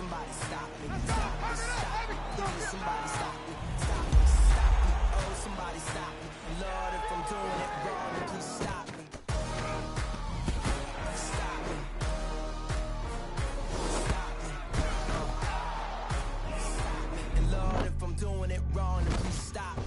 somebody stop me. Stop me, stop me. Please, somebody stop me. Stop me, stop me. Oh, somebody stop me. Lord, if I'm doing it wrong, then please stop me. Stop me. Stop me. Stop me. And Lord, if I'm doing it wrong, then please stop me.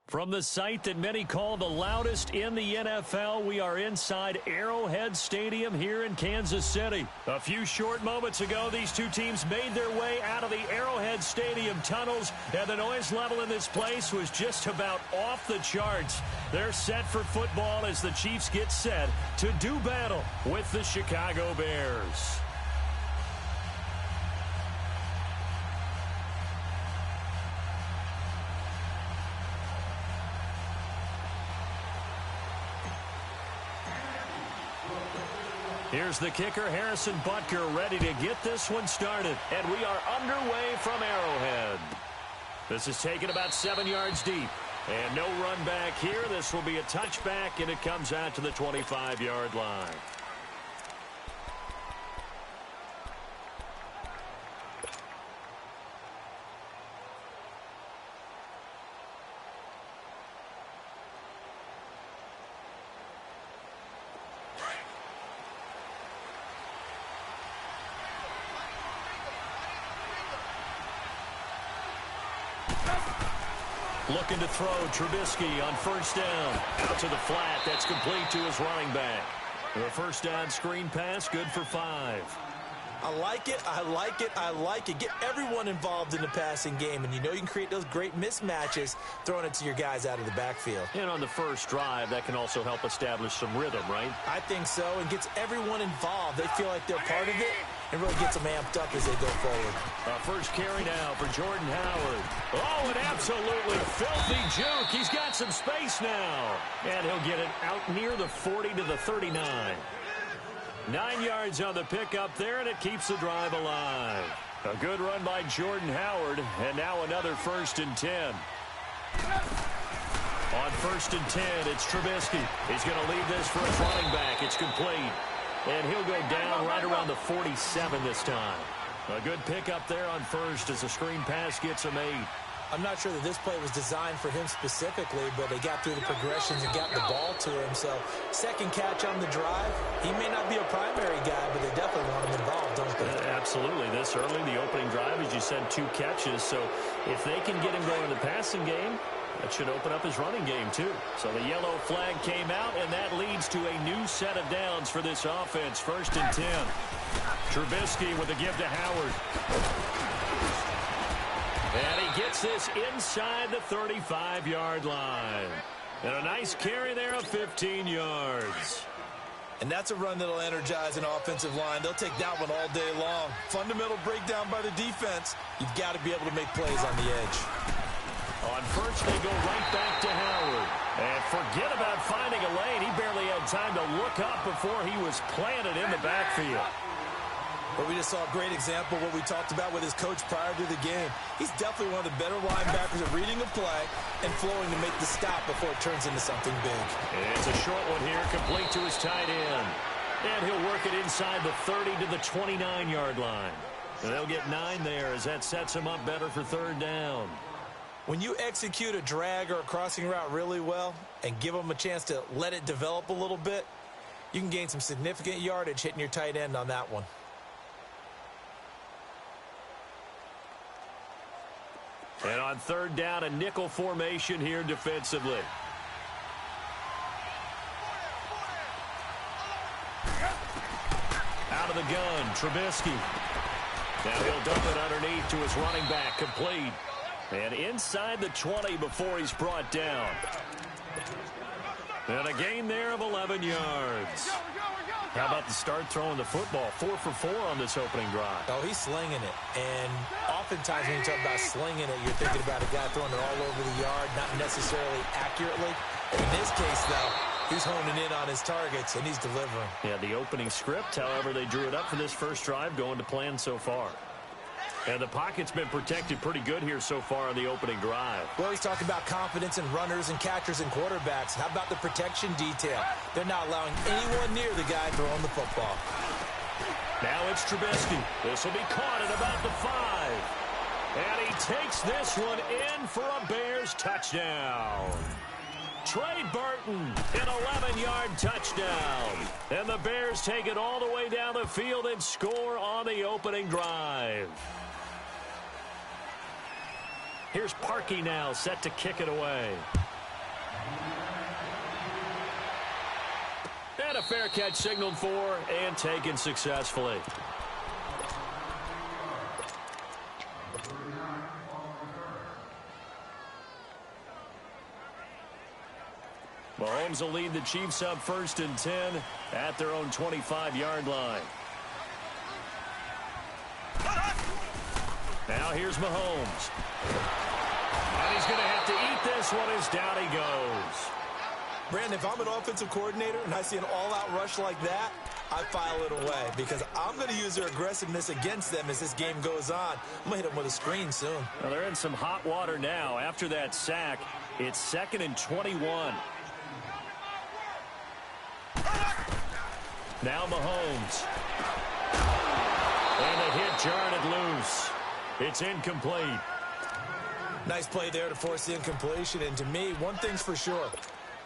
From the site that many call the loudest in the NFL, we are inside Arrowhead Stadium here in Kansas City. A few short moments ago, these two teams made their way out of the Arrowhead Stadium tunnels, and the noise level in this place was just about off the charts. They're set for football as the Chiefs get set to do battle with the Chicago Bears. Here's the kicker, Harrison Butker, ready to get this one started. And we are underway from Arrowhead. This is taken about 7 yards deep. And no run back here. This will be a touchback, and it comes out to the 25-yard line. Looking to throw, Trubisky on first down. Out to the flat, that's complete to his running back. The first down screen pass, good for 5. I like it, I like it, I like it. Get everyone involved in the passing game, and you know you can create those great mismatches throwing it to your guys out of the backfield. And on the first drive, that can also help establish some rhythm, right? I think so, and gets everyone involved. They feel like they're part of it, and really gets them amped up as they go forward. First carry now for Jordan Howard. Oh, an absolutely filthy juke. He's got some space now. And he'll get it out near the 40 to the 39. 9 yards on the pickup there, and it keeps the drive alive. A good run by Jordan Howard, and now another 1st and 10. On 1st and 10, it's Trubisky. He's going to lead this for his running back. It's complete. And he'll go down right around the 47 this time. A good pickup there on first as the screen pass gets him 8. I'm not sure that this play was designed for him specifically, but they got through the progressions and got the ball to him. So second catch on the drive. He may not be a primary guy, but they definitely want him involved, don't they? Absolutely. This early, the opening drive, as you said, 2 catches. So if they can get him going in the passing game, that should open up his running game, too. So the yellow flag came out, and that leads to a new set of downs for this offense. 1st and 10. Trubisky with the give to Howard. And he gets this inside the 35-yard line. And a nice carry there of 15 yards. And that's a run that'll energize an offensive line. They'll take that one all day long. Fundamental breakdown by the defense. You've got to be able to make plays on the edge. On first, they go right back to Howard. And forget about finding a lane. He barely had time to look up before he was planted in the backfield. But we just saw a great example of what we talked about with his coach prior to the game. He's definitely one of the better linebackers at reading a play and flowing to make the stop before it turns into something big. It's a short one here, complete to his tight end. And he'll work it inside the 30 to the 29-yard line. And they'll get 9 there as that sets him up better for 3rd down. When you execute a drag or a crossing route really well and give them a chance to let it develop a little bit, you can gain some significant yardage hitting your tight end on that one. And on 3rd down, a nickel formation here defensively. Out of the gun, Trubisky. Now he'll dump it underneath to his running back, complete. And inside the 20 before he's brought down. And a gain there of 11 yards. How about the start throwing the football? 4 for 4 on this opening drive. Oh, he's slinging it. And oftentimes when you talk about slinging it, you're thinking about a guy throwing it all over the yard, not necessarily accurately. In this case, though, he's honing in on his targets, and he's delivering. Yeah, the opening script, however, they drew it up for this first drive, going to plan so far. And the pocket's been protected pretty good here so far on the opening drive. Well, he's talking about confidence in runners and catchers and quarterbacks. How about the protection detail? They're not allowing anyone near the guy throwing the football. Now it's Trubisky. This will be caught at about the 5. And he takes this one in for a Bears touchdown. Trey Burton, an 11-yard touchdown. And the Bears take it all the way down the field and score on the opening drive. Here's Parkey now, set to kick it away. And a fair catch signaled for and taken successfully. Mahomes will lead the Chiefs up 1st and 10 at their own 25-yard line. Now here's Mahomes. And he's going to have to eat this one as down he goes. Brandon, if I'm an offensive coordinator and I see an all-out rush like that, I file it away because I'm going to use their aggressiveness against them as this game goes on. I'm going to hit them with a screen soon. Well, they're in some hot water now. After that sack, it's 2nd and 21. Now Mahomes. And a hit jarred it loose. It's incomplete. Nice play there to force the incompletion. And to me, one thing's for sure.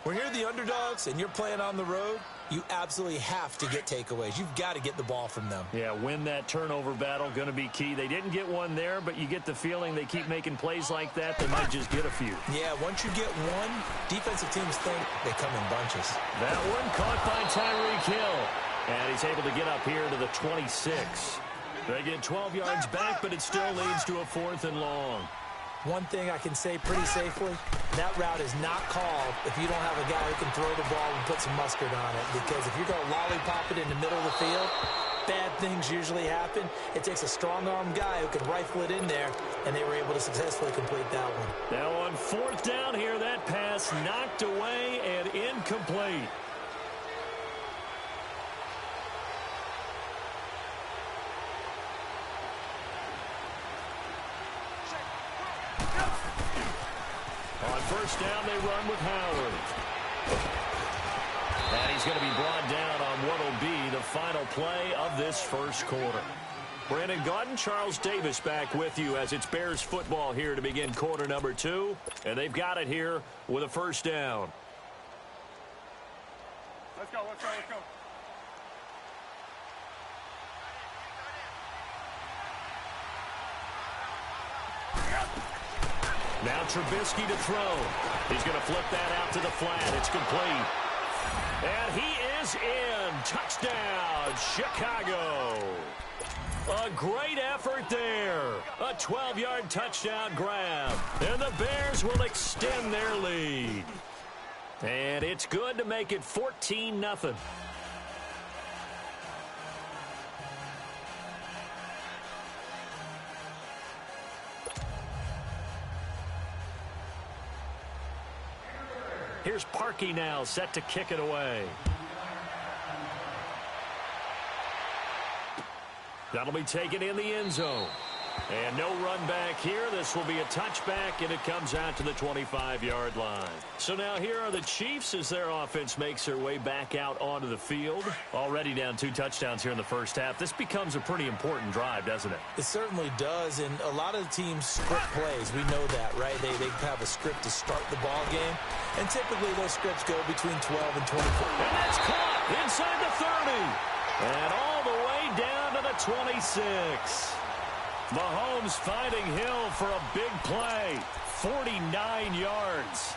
When you're the underdogs and you're playing on the road, you absolutely have to get takeaways. You've got to get the ball from them. Yeah, win that turnover battle, going to be key. They didn't get one there, but you get the feeling they keep making plays like that, they might just get a few. Yeah, once you get one, defensive teams think they come in bunches. That one caught by Tyreek Hill. And he's able to get up here to the 26. They get 12 yards back, but it still leads to a 4th and long. One thing I can say pretty safely, that route is not called if you don't have a guy who can throw the ball and put some mustard on it. Because if you're going to lollipop it in the middle of the field, bad things usually happen. It takes a strong-arm guy who can rifle it in there, and they were able to successfully complete that one. Now on 4th down here, that pass knocked away and incomplete. On 1st down, they run with Howard. And he's going to be brought down on what will be the final play of this 1st quarter. Brandon Gaudin, Charles Davis back with you as it's Bears football here to begin quarter number 2. And they've got it here with a first down. Let's go, let's go, let's go. Now Trubisky to throw. He's going to flip that out to the flat. It's complete. And he is in. Touchdown, Chicago. A great effort there. A 12-yard touchdown grab. And the Bears will extend their lead. And it's good to make it 14-0. Here's Parkey now, set to kick it away. That'll be taken in the end zone. And no run back here. This will be a touchback, and it comes out to the 25-yard line. So now here are the Chiefs as their offense makes their way back out onto the field. Already down 2 touchdowns here in the first half. This becomes a pretty important drive, doesn't it? It certainly does, and a lot of the teams script plays. We know that, right? They have a script to start the ball game, and typically those scripts go between 12 and 24. And that's caught inside the 30. And all the way down to the 26. Mahomes finding Hill for a big play. 49 yards.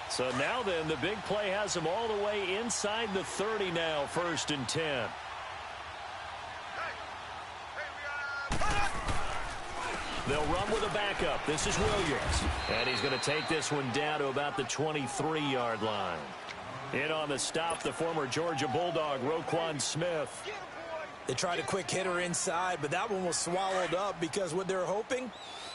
So now then, the big play has him all the way inside the 30 now, 1st and 10. They'll run with a backup. This is Williams. And he's going to take this one down to about the 23-yard line. In on the stop, the former Georgia Bulldog, Roquan Smith. They tried a quick hitter inside, but that one was swallowed up because what they're hoping,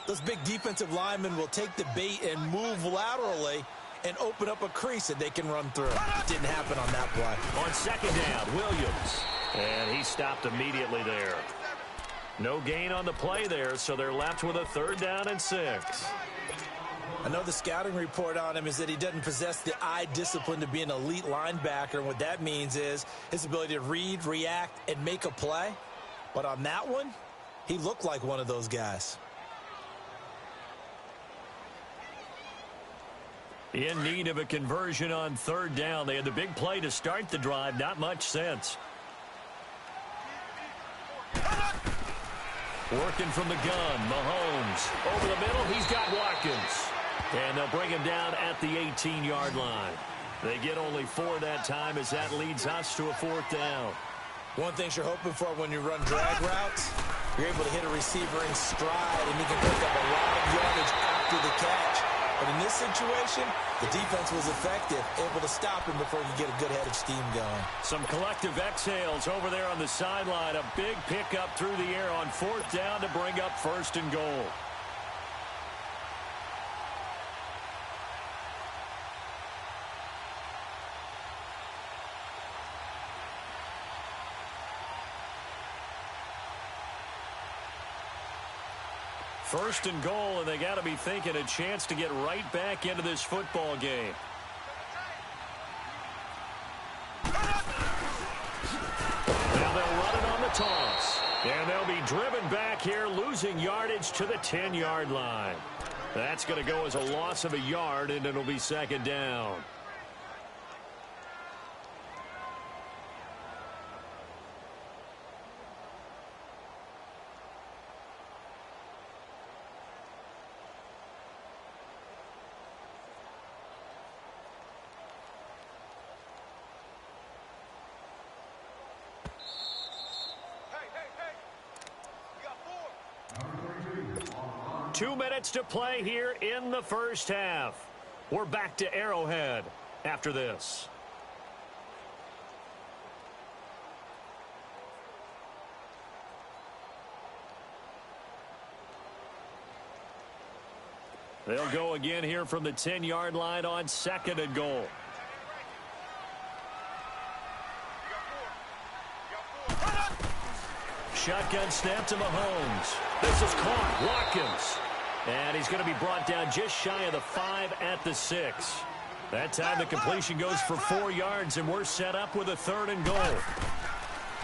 those big defensive linemen will take the bait and move laterally and open up a crease that they can run through. Didn't happen on that play. On 2nd down, Williams. And he stopped immediately there. No gain on the play there, so they're left with a 3rd down and 6. I know the scouting report on him is that he doesn't possess the eye discipline to be an elite linebacker, and what that means is his ability to read, react, and make a play. But on that one, he looked like one of those guys. In need of a conversion on 3rd down. They had the big play to start the drive. Not much sense. Working from the gun, Mahomes. Over the middle, he's got Watkins. And they'll bring him down at the 18-yard line. They get only 4 that time as that leads us to a 4th down. One thing you're hoping for when you run drag routes, you're able to hit a receiver in stride, and you can pick up a lot of yardage after the catch. But in this situation, the defense was effective, able to stop him before you get a good head of steam going. Some collective exhales over there on the sideline. A big pickup through the air on 4th down to bring up 1st and goal. First and goal, and they got to be thinking a chance to get right back into this football game. Now they'll run it on the toss. And they'll be driven back here, losing yardage to the 10-yard line. That's going to go as a loss of a yard, and it'll be 2nd down. Two minutes to play here in the first half. We're back to Arrowhead after this. They'll go again here from the 10-yard line on 2nd and goal. shotgun snap to Mahomes. This is caught. Watkins. And he's going to be brought down just shy of the 5 at the 6. That time the completion goes for 4 yards, and we're set up with a 3rd and goal.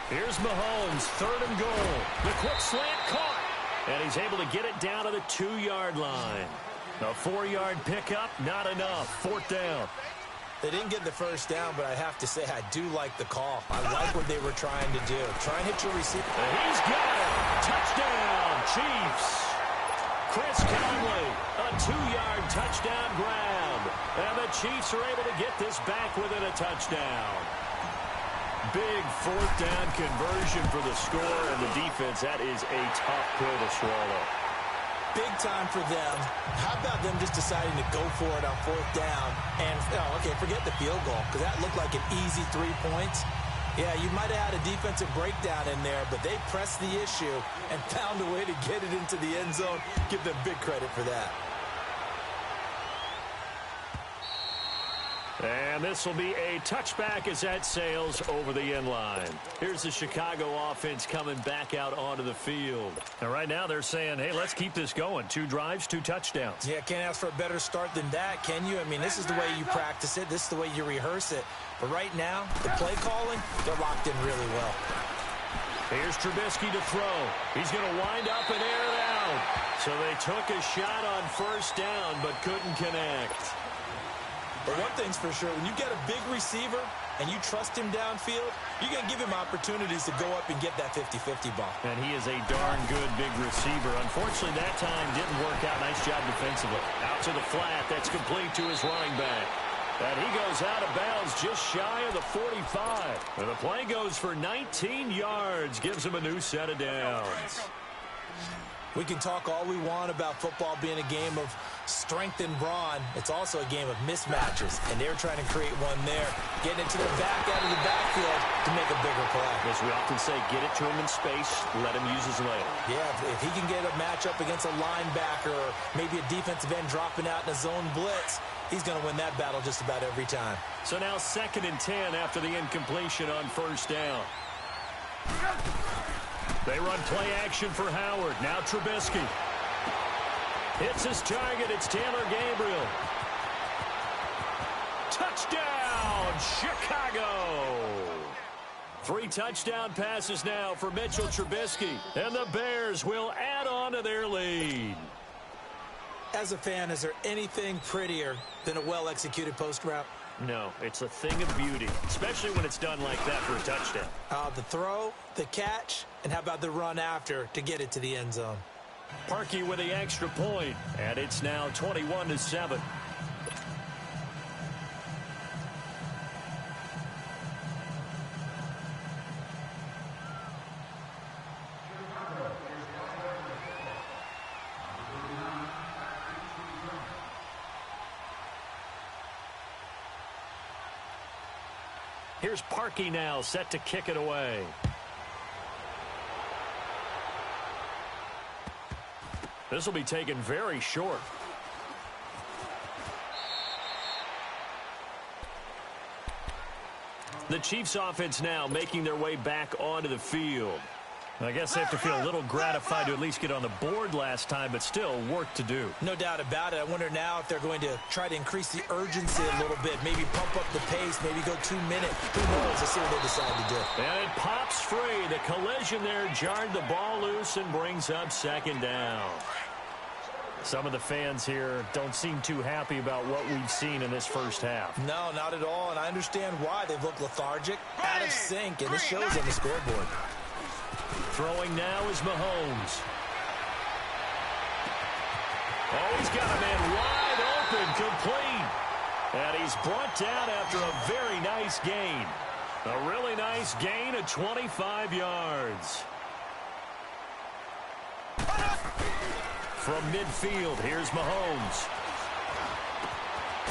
Here's Mahomes, 3rd and goal. The quick slant caught. And he's able to get it down to the 2-yard line. A 4-yard pickup, not enough. 4th down. They didn't get the first down, but I have to say I do like the call. I like what they were trying to do. Try and hit your receiver. And he's got it. Touchdown, Chiefs. Chris Conley, a 2-yard touchdown grab. And the Chiefs are able to get this back within a touchdown. Big 4th down conversion for the score, and the defense, that is a tough pill to swallow. Big time for them. How about them just deciding to go for it on 4th down? And, okay, forget the field goal, because that looked like an easy 3 points. Yeah, you might have had a defensive breakdown in there, but they pressed the issue and found a way to get it into the end zone. Give them big credit for that. And this will be a touchback as that sails over the end line. Here's the Chicago offense coming back out onto the field. And right now they're saying, hey, let's keep this going. 2 drives, 2 touchdowns. Yeah, can't ask for a better start than that, can you? I mean, this is the way you practice it. This is the way you rehearse it. But right now, the play calling, they're locked in really well. Here's Trubisky to throw. He's going to wind up and air it out. So they took a shot on 1st down but couldn't connect. But one thing's for sure, when you get a big receiver and you trust him downfield, you're going to give him opportunities to go up and get that 50-50 ball. And he is a darn good big receiver. Unfortunately, that time didn't work out. Nice job defensively. Out to the flat. That's complete to his running back. And he goes out of bounds just shy of the 45. And the play goes for 19 yards. Gives him a new set of downs. We can talk all we want about football being a game of strength and brawn. It's also a game of mismatches, and they're trying to create one there, getting it to the back out of the backfield to make a bigger play. As we often say, get it to him in space, let him use his leg. Yeah, if he can get a matchup against a linebacker or maybe a defensive end dropping out in a zone blitz, he's going to win that battle just about every time. So now 2nd and 10 after the incompletion on 1st down. They run play action for Howard. Now Trubisky. Hits his target. It's Taylor Gabriel. Touchdown, Chicago. 3 touchdown passes now for Mitchell Trubisky. And the Bears will add on to their lead. As a fan, is there anything prettier than a well-executed post route? No, it's a thing of beauty, especially when it's done like that for a touchdown. The throw, the catch, and how about the run after to get it to the end zone? Parkey with the extra point, and it's now 21-7. Here's Parkey now, set to kick it away. This will be taken very short. The Chiefs offense now making their way back onto the field. I guess they have to feel a little gratified to at least get on the board last time, but still work to do. No doubt about it. I wonder now if they're going to try to increase the urgency a little bit, maybe pump up the pace, maybe go 2 minutes. Who knows? Let's see what they decide to do. And it pops free. The collision there jarred the ball loose and brings up 2nd down. Some of the fans here don't seem too happy about what we've seen in this first half. No, not at all, and I understand why. They've looked lethargic, out of sync, and it shows on the scoreboard. Throwing now is Mahomes. Oh, he's got a man wide open, complete. And he's brought down after a very nice gain. A really nice gain of 25 yards. From midfield, here's Mahomes.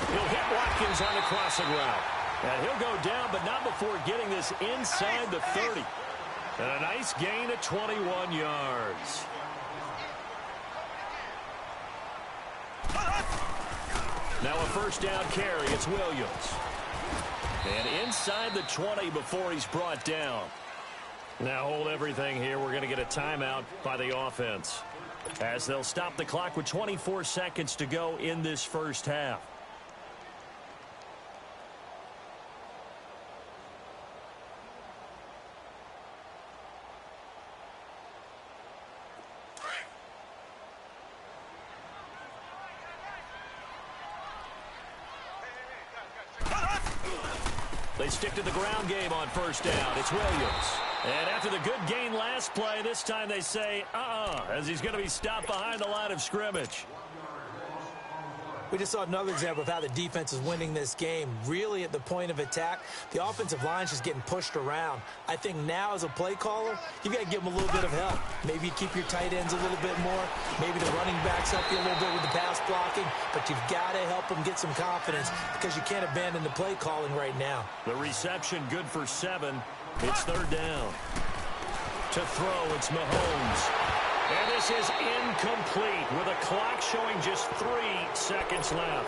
He'll hit Watkins on the crossing route. And he'll go down, but not before getting this inside the 30. And a nice gain of 21 yards. Now a 1st down carry. It's Williams. And inside the 20 before he's brought down. Now hold everything here. We're going to get a timeout by the offense, as they'll stop the clock with 24 seconds to go in this first half. They stick to the ground game on first down. It's Williams. And after the good gain last play, this time they say, as he's going to be stopped behind the line of scrimmage. We just saw another example of how the defense is winning this game. Really at the point of attack, the offensive line's just getting pushed around. I think now as a play caller, you got to give them a little bit of help. Maybe you keep your tight ends a little bit more. Maybe the running backs help you a little bit with the pass blocking. But you've got to help them get some confidence because you can't abandon the play calling right now. The reception good for 7. It's third down. To throw, it's Mahomes. And this is incomplete with a clock showing just 3 seconds left.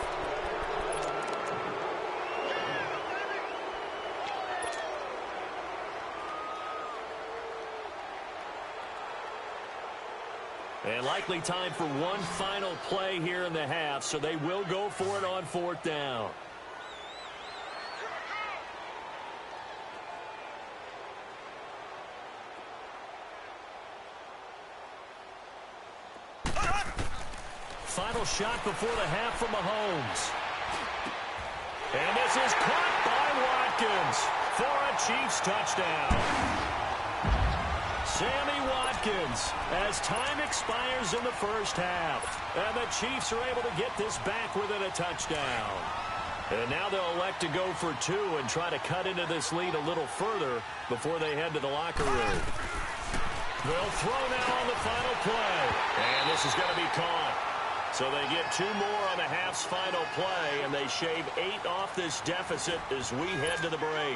And likely time for one final play here in the half, so they will go for it on fourth down. Final shot before the half from Mahomes. And this is caught by Watkins for a Chiefs touchdown. Sammy Watkins as time expires in the first half. And the Chiefs are able to get this back within a touchdown. And now they'll elect to go for 2 and try to cut into this lead a little further before they head to the locker room. They'll throw now on the final play. And this is going to be caught. So they get 2 more on the half's final play, and they shave 8 off this deficit as we head to the break.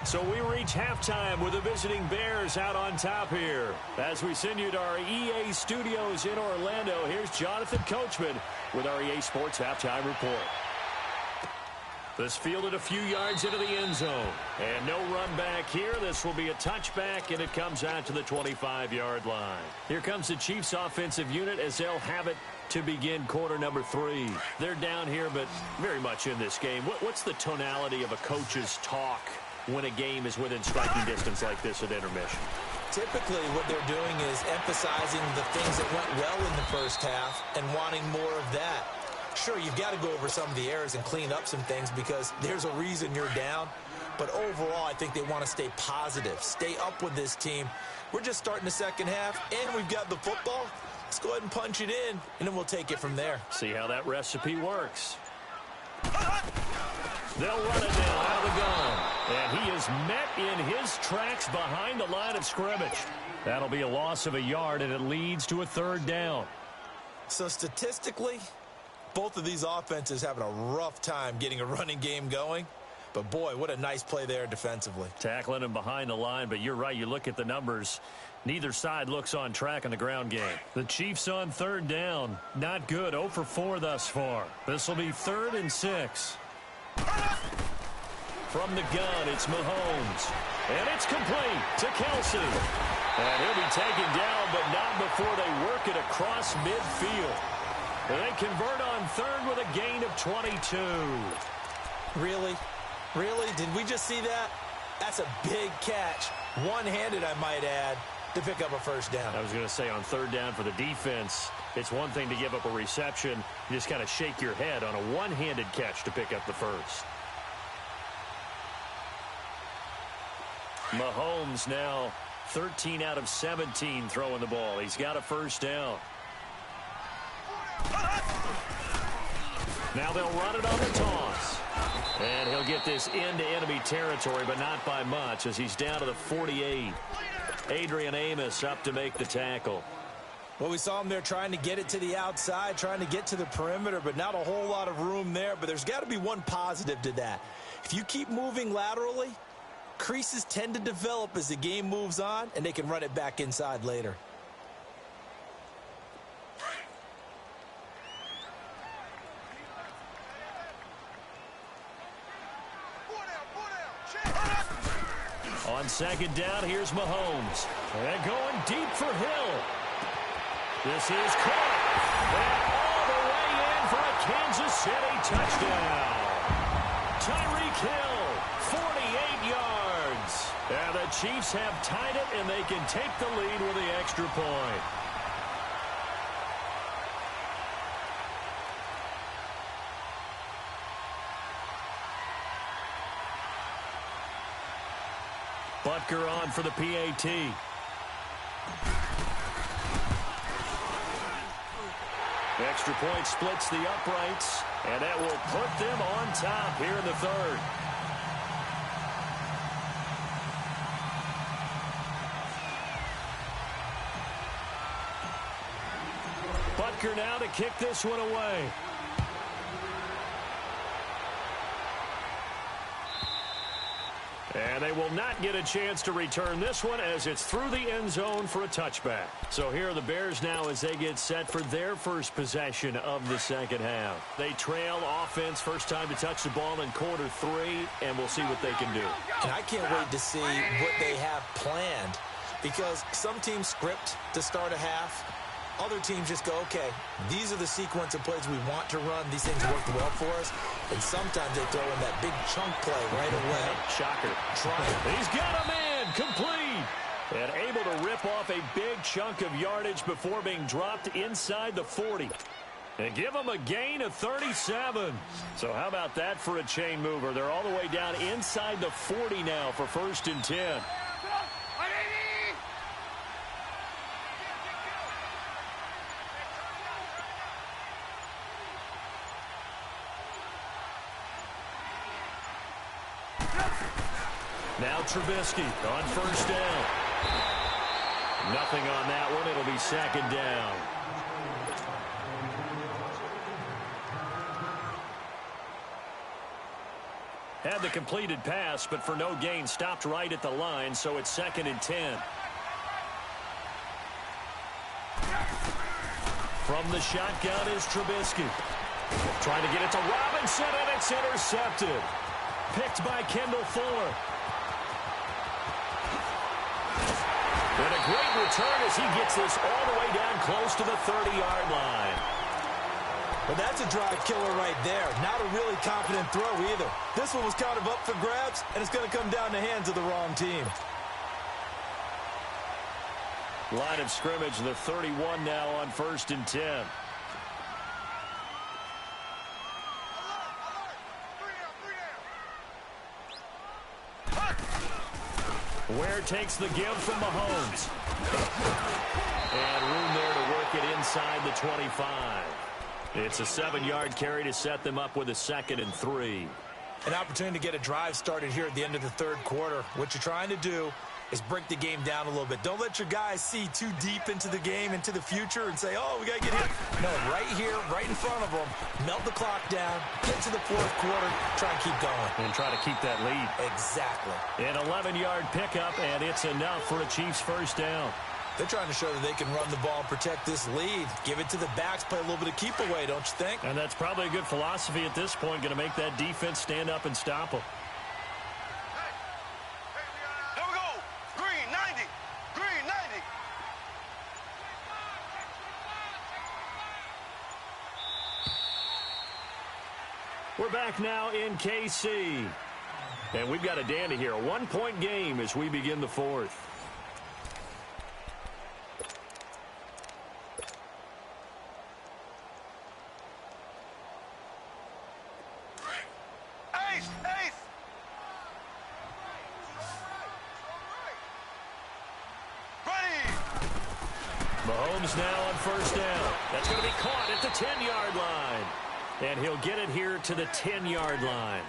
So we reach halftime with the visiting Bears out on top here. As we send you to our EA studios in Orlando, here's Jonathan Coachman with our EA Sports Halftime Report. This fielded a few yards into the end zone. And no run back here. This will be a touchback, and it comes out to the 25-yard line. Here comes the Chiefs offensive unit as they'll have it to begin quarter number 3. They're down here, but very much in this game. What's the tonality of a coach's talk when a game is within striking distance like this at intermission? Typically, what they're doing is emphasizing the things that went well in the first half and wanting more of that. Sure, you've got to go over some of the errors and clean up some things because there's a reason you're down. But overall, I think they want to stay positive, stay up with this team. We're just starting the second half, and we've got the football. Let's go ahead and punch it in, and then we'll take it from there. See how that recipe works. They'll run it now out of the gun. And he is met in his tracks behind the line of scrimmage. That'll be a loss of a yard, and it leads to a third down. So statistically, both of these offenses having a rough time getting a running game going. But, boy, what a nice play there defensively. Tackling him behind the line, but you're right. You look at the numbers. Neither side looks on track in the ground game. The Chiefs on third down. Not good. 0 for 4 thus far. This will be 3rd and 6. From the gun, it's Mahomes. And it's complete to Kelsey. And he'll be taken down, but not before they work it across midfield. And they convert on 3rd with a gain of 22. Really? Really? Did we just see that? That's a big catch. One-handed, I might add, to pick up a first down. I was going to say on third down for the defense, it's one thing to give up a reception. You just kind of shake your head on a one-handed catch to pick up the first. Mahomes now 13 out of 17 throwing the ball. He's got a first down. Now they'll run it on the toss. And he'll get this into enemy territory, but not by much as he's down to the 48. Adrian Amos up to make the tackle. Well, we saw him there trying to get it to the outside, trying to get to the perimeter, but not a whole lot of room there. But there's got to be one positive to that. If you keep moving laterally, creases tend to develop as the game moves on, and they can run it back inside later. On second down, here's Mahomes. And going deep for Hill. This is caught. And all the way in for a Kansas City touchdown. Tyreek Hill, 48 yards. And the Chiefs have tied it, and they can take the lead with the extra point. Butker on for the PAT. Extra point splits the uprights, and that will put them on top here in the third. Butker now to kick this one away. And they will not get a chance to return this one as it's through the end zone for a touchback. So here are the Bears now as they get set for their first possession of the second half. They trail offense, first time to touch the ball in quarter 3, and we'll see what they can do. And I can't wait to see what they have planned, because some teams script to start a half. Other teams just go, okay, these are the sequence of plays we want to run. These things work well for us. And sometimes they throw in that big chunk play right away. Shocker. He's got a man complete. And able to rip off a big chunk of yardage before being dropped inside the 40. And give them a gain of 37. So how about that for a chain mover? They're all the way down inside the 40 now for 1st and 10. Now Trubisky on first down. Nothing on that one. It'll be second down. Had the completed pass, but for no gain, stopped right at the line, so it's 2nd and 10. From the shotgun is Trubisky. Trying to get it to Robinson, and it's intercepted. Picked by Kendall Fuller. And a great return as he gets this all the way down close to the 30-yard line. Well, that's a drive killer right there. Not a really confident throw either. This one was kind of up for grabs, and it's going to come down the hands of the wrong team. Line of scrimmage, the 31 now on 1st and 10. Ware takes the give from Mahomes. And room there to work it inside the 25. It's a 7-yard carry to set them up with a 2nd and 3. An opportunity to get a drive started here at the end of the third quarter. What you're trying to do is break the game down a little bit. Don't let your guys see too deep into the game, into the future, and say, oh, we got to get hit. No, right here, right in front of them, melt the clock down, get to the fourth quarter, try and keep going. And try to keep that lead. Exactly. An 11-yard pickup, and it's enough for a Chiefs first down. They're trying to show that they can run the ball and protect this lead. Give it to the backs, play a little bit of keep away, don't you think? And that's probably a good philosophy at this point, going to make that defense stand up and stop them. We're back now in KC. And we've got a dandy here. A 1-point game as we begin the fourth. Mahomes now on first down. That's going to be caught at the 10-yard line. And he'll get it here to the 10-yard line.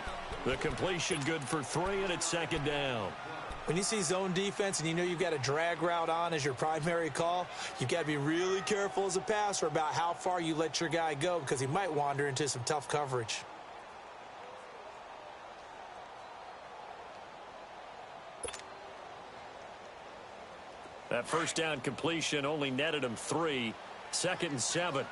The completion good for 3, and it's 2nd down. When you see zone defense and you know you've got a drag route on as your primary call, you've got to be really careful as a passer about how far you let your guy go, because he might wander into some tough coverage. That first down completion only netted him 3. 2nd and 7.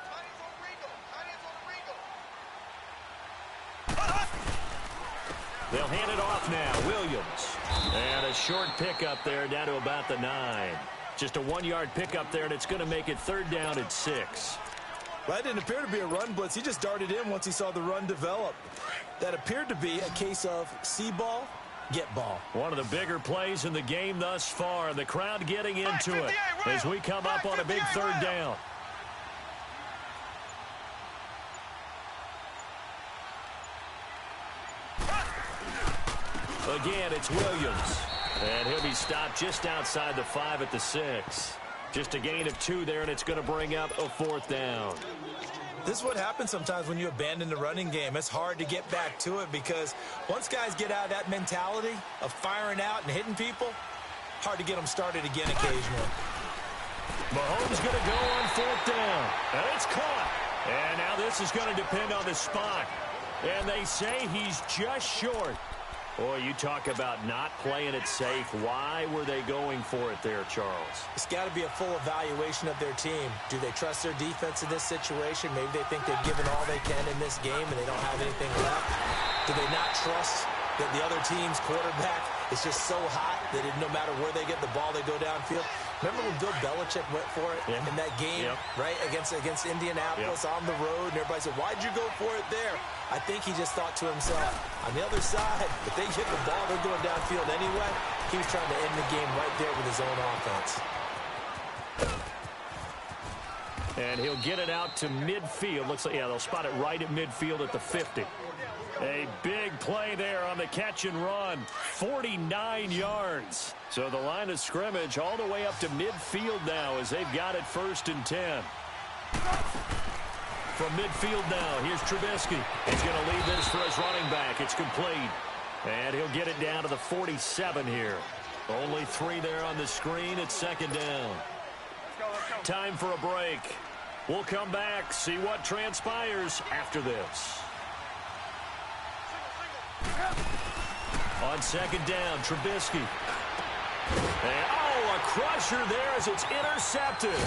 They'll hand it off now. Williams. And a short pickup there down to about the 9. Just a 1-yard pickup there, and it's going to make it 3rd down and 6. Well, that didn't appear to be a run blitz. He just darted in once he saw the run develop. That appeared to be a case of see ball, get ball. One of the bigger plays in the game thus far. The crowd getting into it as we come up on a big 3rd down. Again, it's Williams. And he'll be stopped just outside the 5 at the 6. Just a gain of 2 there, and it's going to bring up a 4th down. This is what happens sometimes when you abandon the running game. It's hard to get back to it because once guys get out of that mentality of firing out and hitting people, hard to get them started again occasionally. Mahomes going to go on 4th down. And it's caught. And now this is going to depend on the spot. And they say he's just short. Boy, you talk about not playing it safe. Why were they going for it there, Charles? It's got to be a full evaluation of their team. Do they trust their defense in this situation? Maybe they think they've given all they can in this game and they don't have anything left. Do they not trust that the other team's quarterback is just so hot that no matter where they get the ball, they go downfield? Remember when Bill Belichick went for it in that game, right, against Indianapolis on the road, and everybody said, why'd you go for it there? I think he just thought to himself, on the other side, if they hit the ball, they're going downfield anyway. He was trying to end the game right there with his own offense. And he'll get it out to midfield. Looks like, they'll spot it right at midfield at the 50. A big play there on the catch and run. 49 yards. So the line of scrimmage all the way up to midfield now as they've got it 1st and 10. From midfield now, here's Trubisky. He's going to lead this for his running back. It's complete. And he'll get it down to the 47 here. Only 3 there on the screen. It's 2nd down. Time for a break. We'll come back, see what transpires after this. On 2nd down, Trubisky. And, a crusher there as it's intercepted.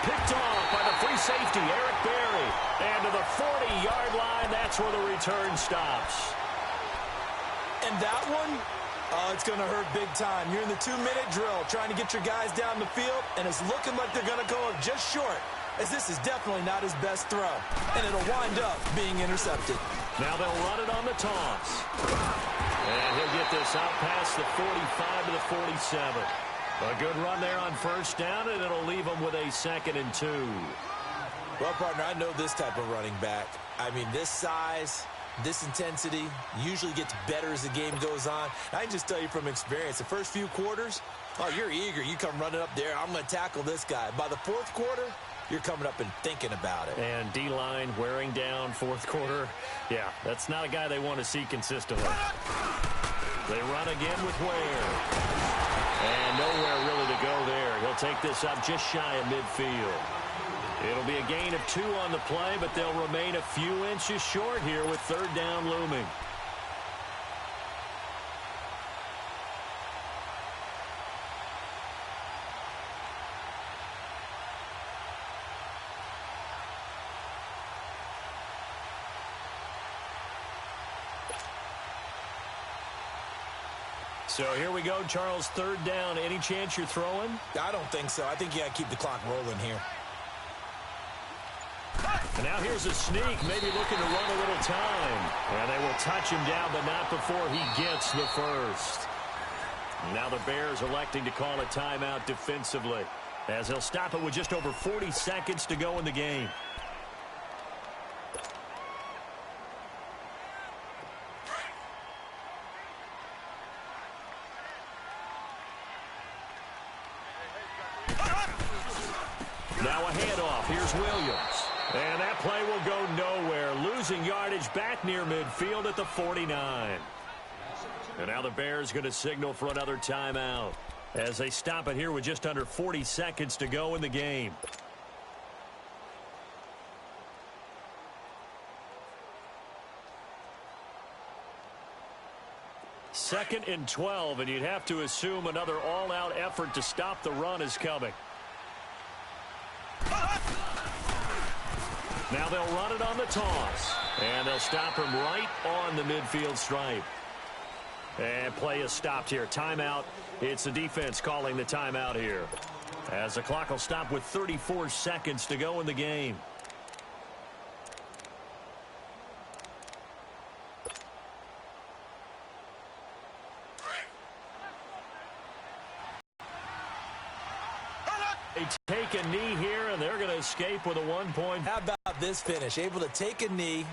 Picked off by the free safety, Eric Berry. And to the 40-yard line, that's where the return stops. And that one, it's going to hurt big time. You're in the 2-minute drill trying to get your guys down the field, and it's looking like they're going to go up just short, as this is definitely not his best throw. And it'll wind up being intercepted. Now they'll run it on the toss. And he'll get this out past the 45 to the 47. A good run there on 1st down, and it'll leave them with a 2nd and 2. Well, partner, I know this type of running back. I mean, this size, this intensity usually gets better as the game goes on. I can just tell you from experience, the first few quarters, you're eager. You come running up there, I'm going to tackle this guy. By the 4th quarter, you're coming up and thinking about it. And D-line wearing down 4th quarter. Yeah, that's not a guy they want to see consistently. They run again with Ware. And nowhere really to go there. He'll take this up just shy of midfield. It'll be a gain of 2 on the play, but they'll remain a few inches short here with 3rd down looming. So here we go, Charles, 3rd down. Any chance you're throwing? I don't think so. I think you got to keep the clock rolling here. And now here's a sneak, maybe looking to run a little time. And they will touch him down, but not before he gets the 1st. Now the Bears electing to call a timeout defensively, as they'll stop it with just over 40 seconds to go in the game. Now a handoff. Here's Williams. And that play will go nowhere. Losing yardage back near midfield at the 49. And now the Bears going to signal for another timeout as they stop it here with just under 40 seconds to go in the game. Second and 12, and you'd have to assume another all-out effort to stop the run is coming. Now they'll run it on the toss, and they'll stop him right on the midfield stripe. And play is stopped here. Timeout. It's the defense calling the timeout here, as the clock will stop with 34 seconds to go in the game. They take a knee here, and they're going to escape with a 1 point. How about this finish? Able to take a knee.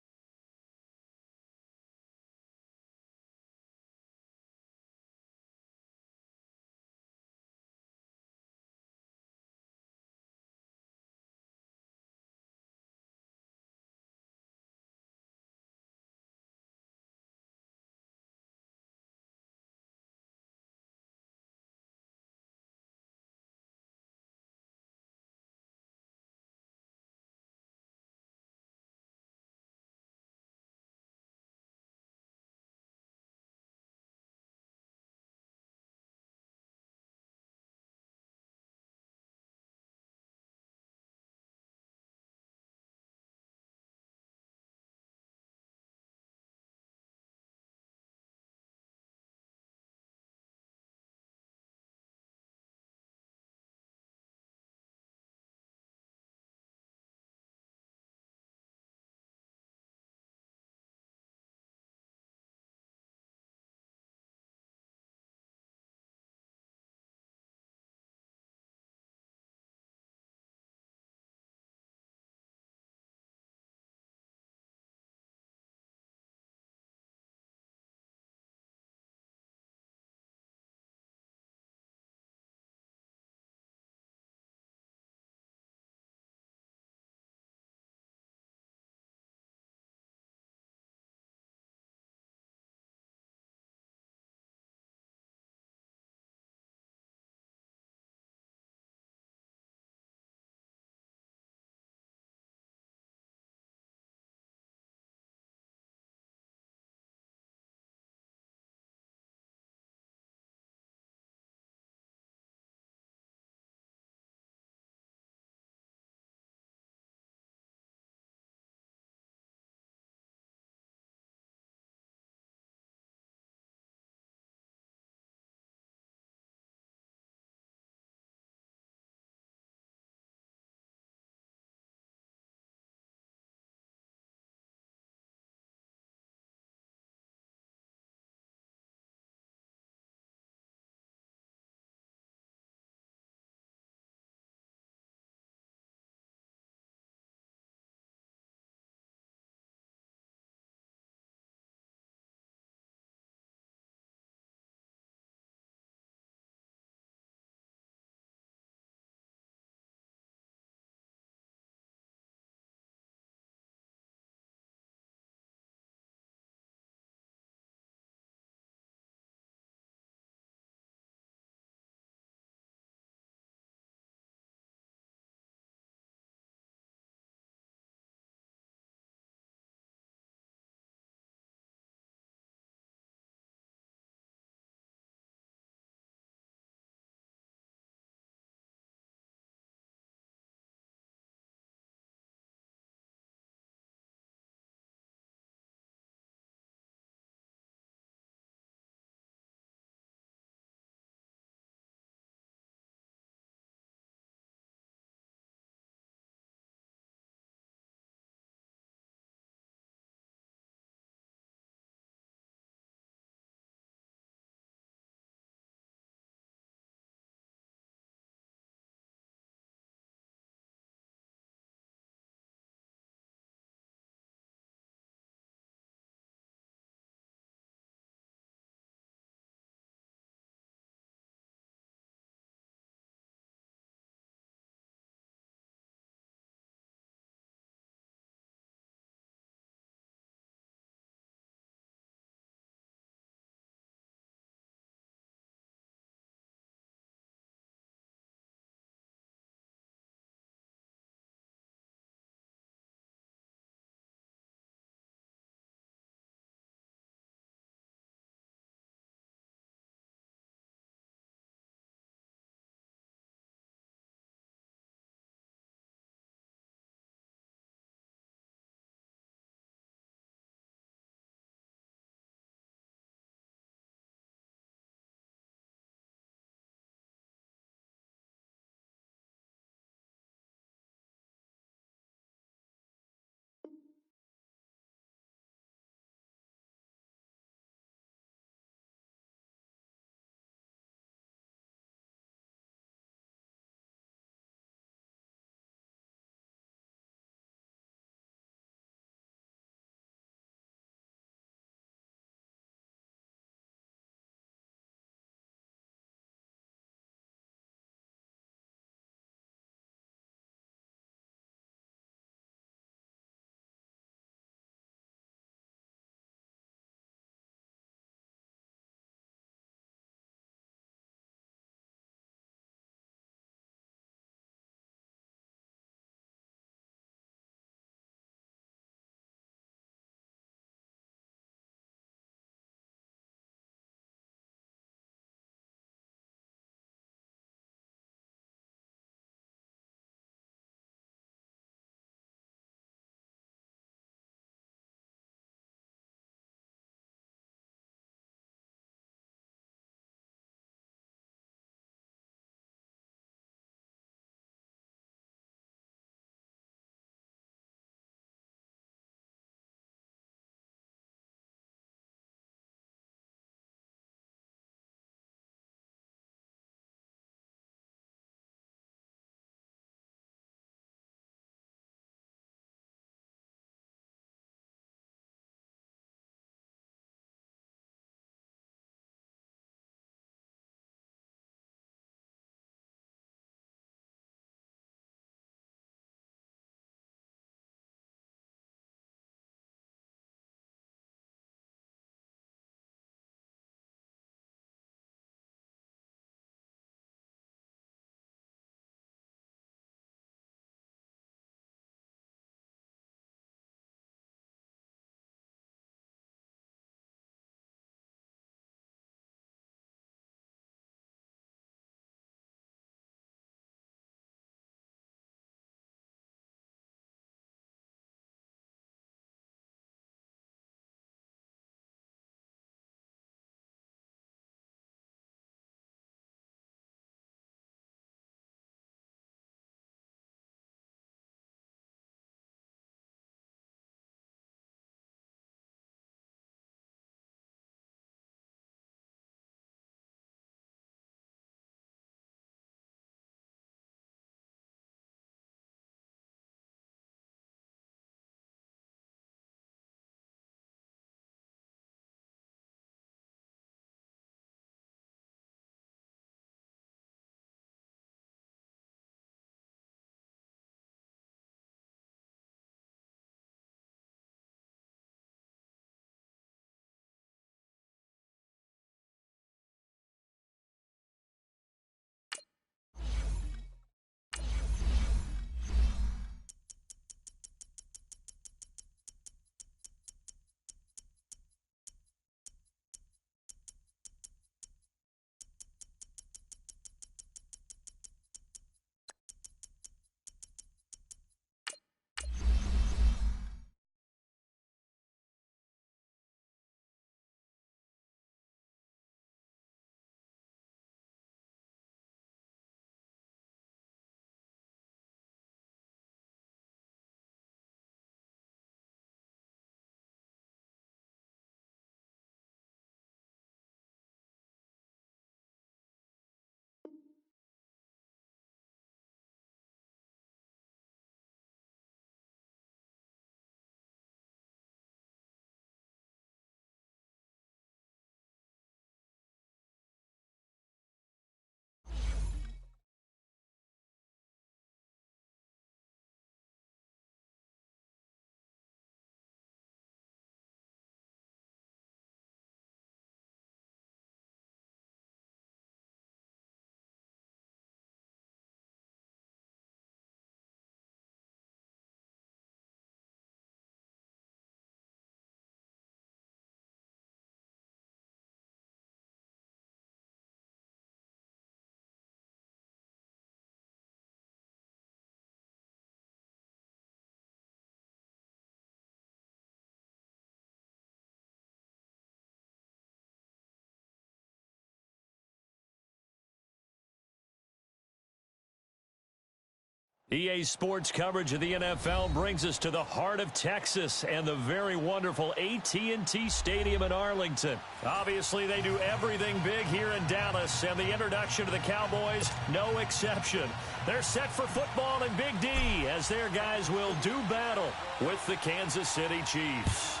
EA Sports coverage of the NFL brings us to the heart of Texas and the very wonderful AT&T Stadium in Arlington. Obviously, they do everything big here in Dallas, and the introduction to the Cowboys, no exception. They're set for football in Big D as their guys will do battle with the Kansas City Chiefs.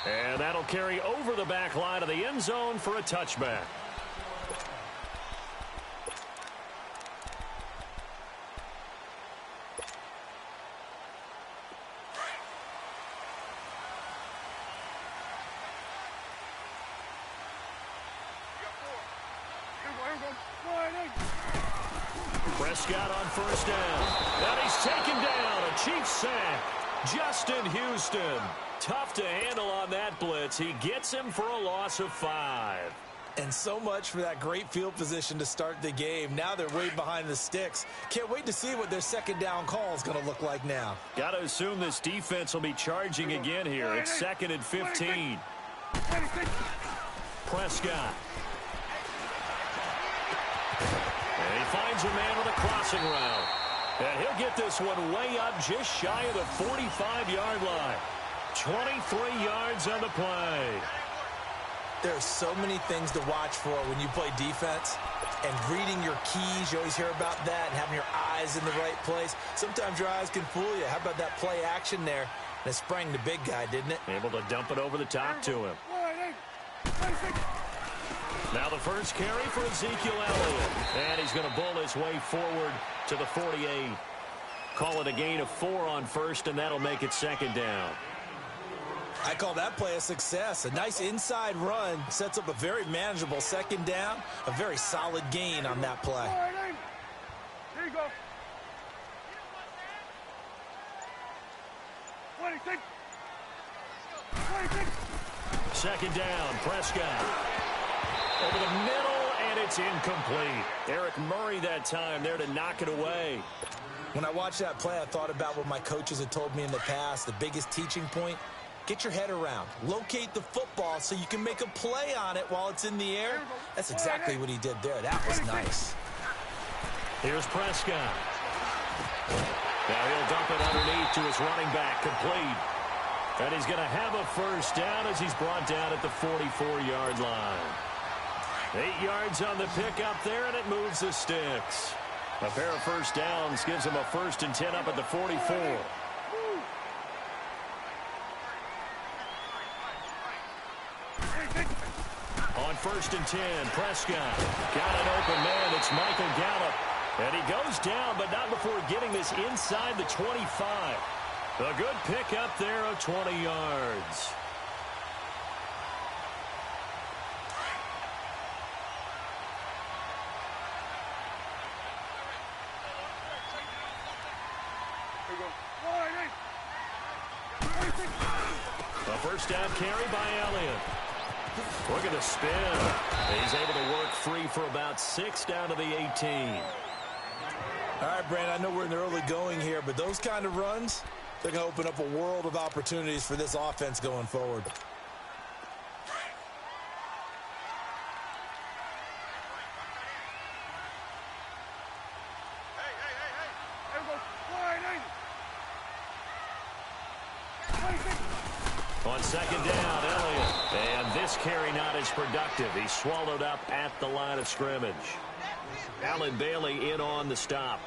And that'll carry over the back line of the end zone for a touchback. Prescott on first down. And he's taken down. A Chiefs sack. Justin Houston. Tough to handle on that blitz. He gets him for a loss of 5. And so much for that great field position to start the game. Now they're way behind the sticks. Can't wait to see what their second down call is going to look like now. Got to assume this defense will be charging again here. It's 2nd and 15. Prescott. And he finds a man with a crossing route. And he'll get this one way up just shy of the 45-yard line. 23 yards on the play. There are so many things to watch for when you play defense. And reading your keys, you always hear about that, and having your eyes in the right place. Sometimes your eyes can fool you. How about that play action there? And it sprang the big guy, didn't it? Able to dump it over the top to him. Now the first carry for Ezekiel Elliott. And he's going to bull his way forward to the 48. Call it a gain of 4 on first, and that'll make it 2nd down. I call that play a success. A nice inside run sets up a very manageable 2nd down. A very solid gain on that play. Here you go. 26. 26. 2nd down, Prescott. Over the middle, and it's incomplete. Eric Murray that time there to knock it away. When I watched that play, I thought about what my coaches had told me in the past. The biggest teaching point, get your head around. Locate the football so you can make a play on it while it's in the air. That's exactly what he did there. That was nice. Here's Prescott. Now he'll dump it underneath to his running back, complete. And he's going to have a first down as he's brought down at the 44-yard line. 8 yards on the pickup there, and it moves the sticks. A pair of first downs gives him a 1st and 10 up at the 44. On 1st and 10, Prescott got an open man. It's Michael Gallup. And he goes down, but not before getting this inside the 25. A good pickup there of 20 yards. A first down carry by Elliott. Look at the spin. He's able to work free for about 6 down to the 18. All right, Brandon, I know we're in the early going here, but those kind of runs, they're going to open up a world of opportunities for this offense going forward. On 2nd down, Elliott. And this carry not as productive. He's swallowed up at the line of scrimmage. Allen Bailey in on the stop.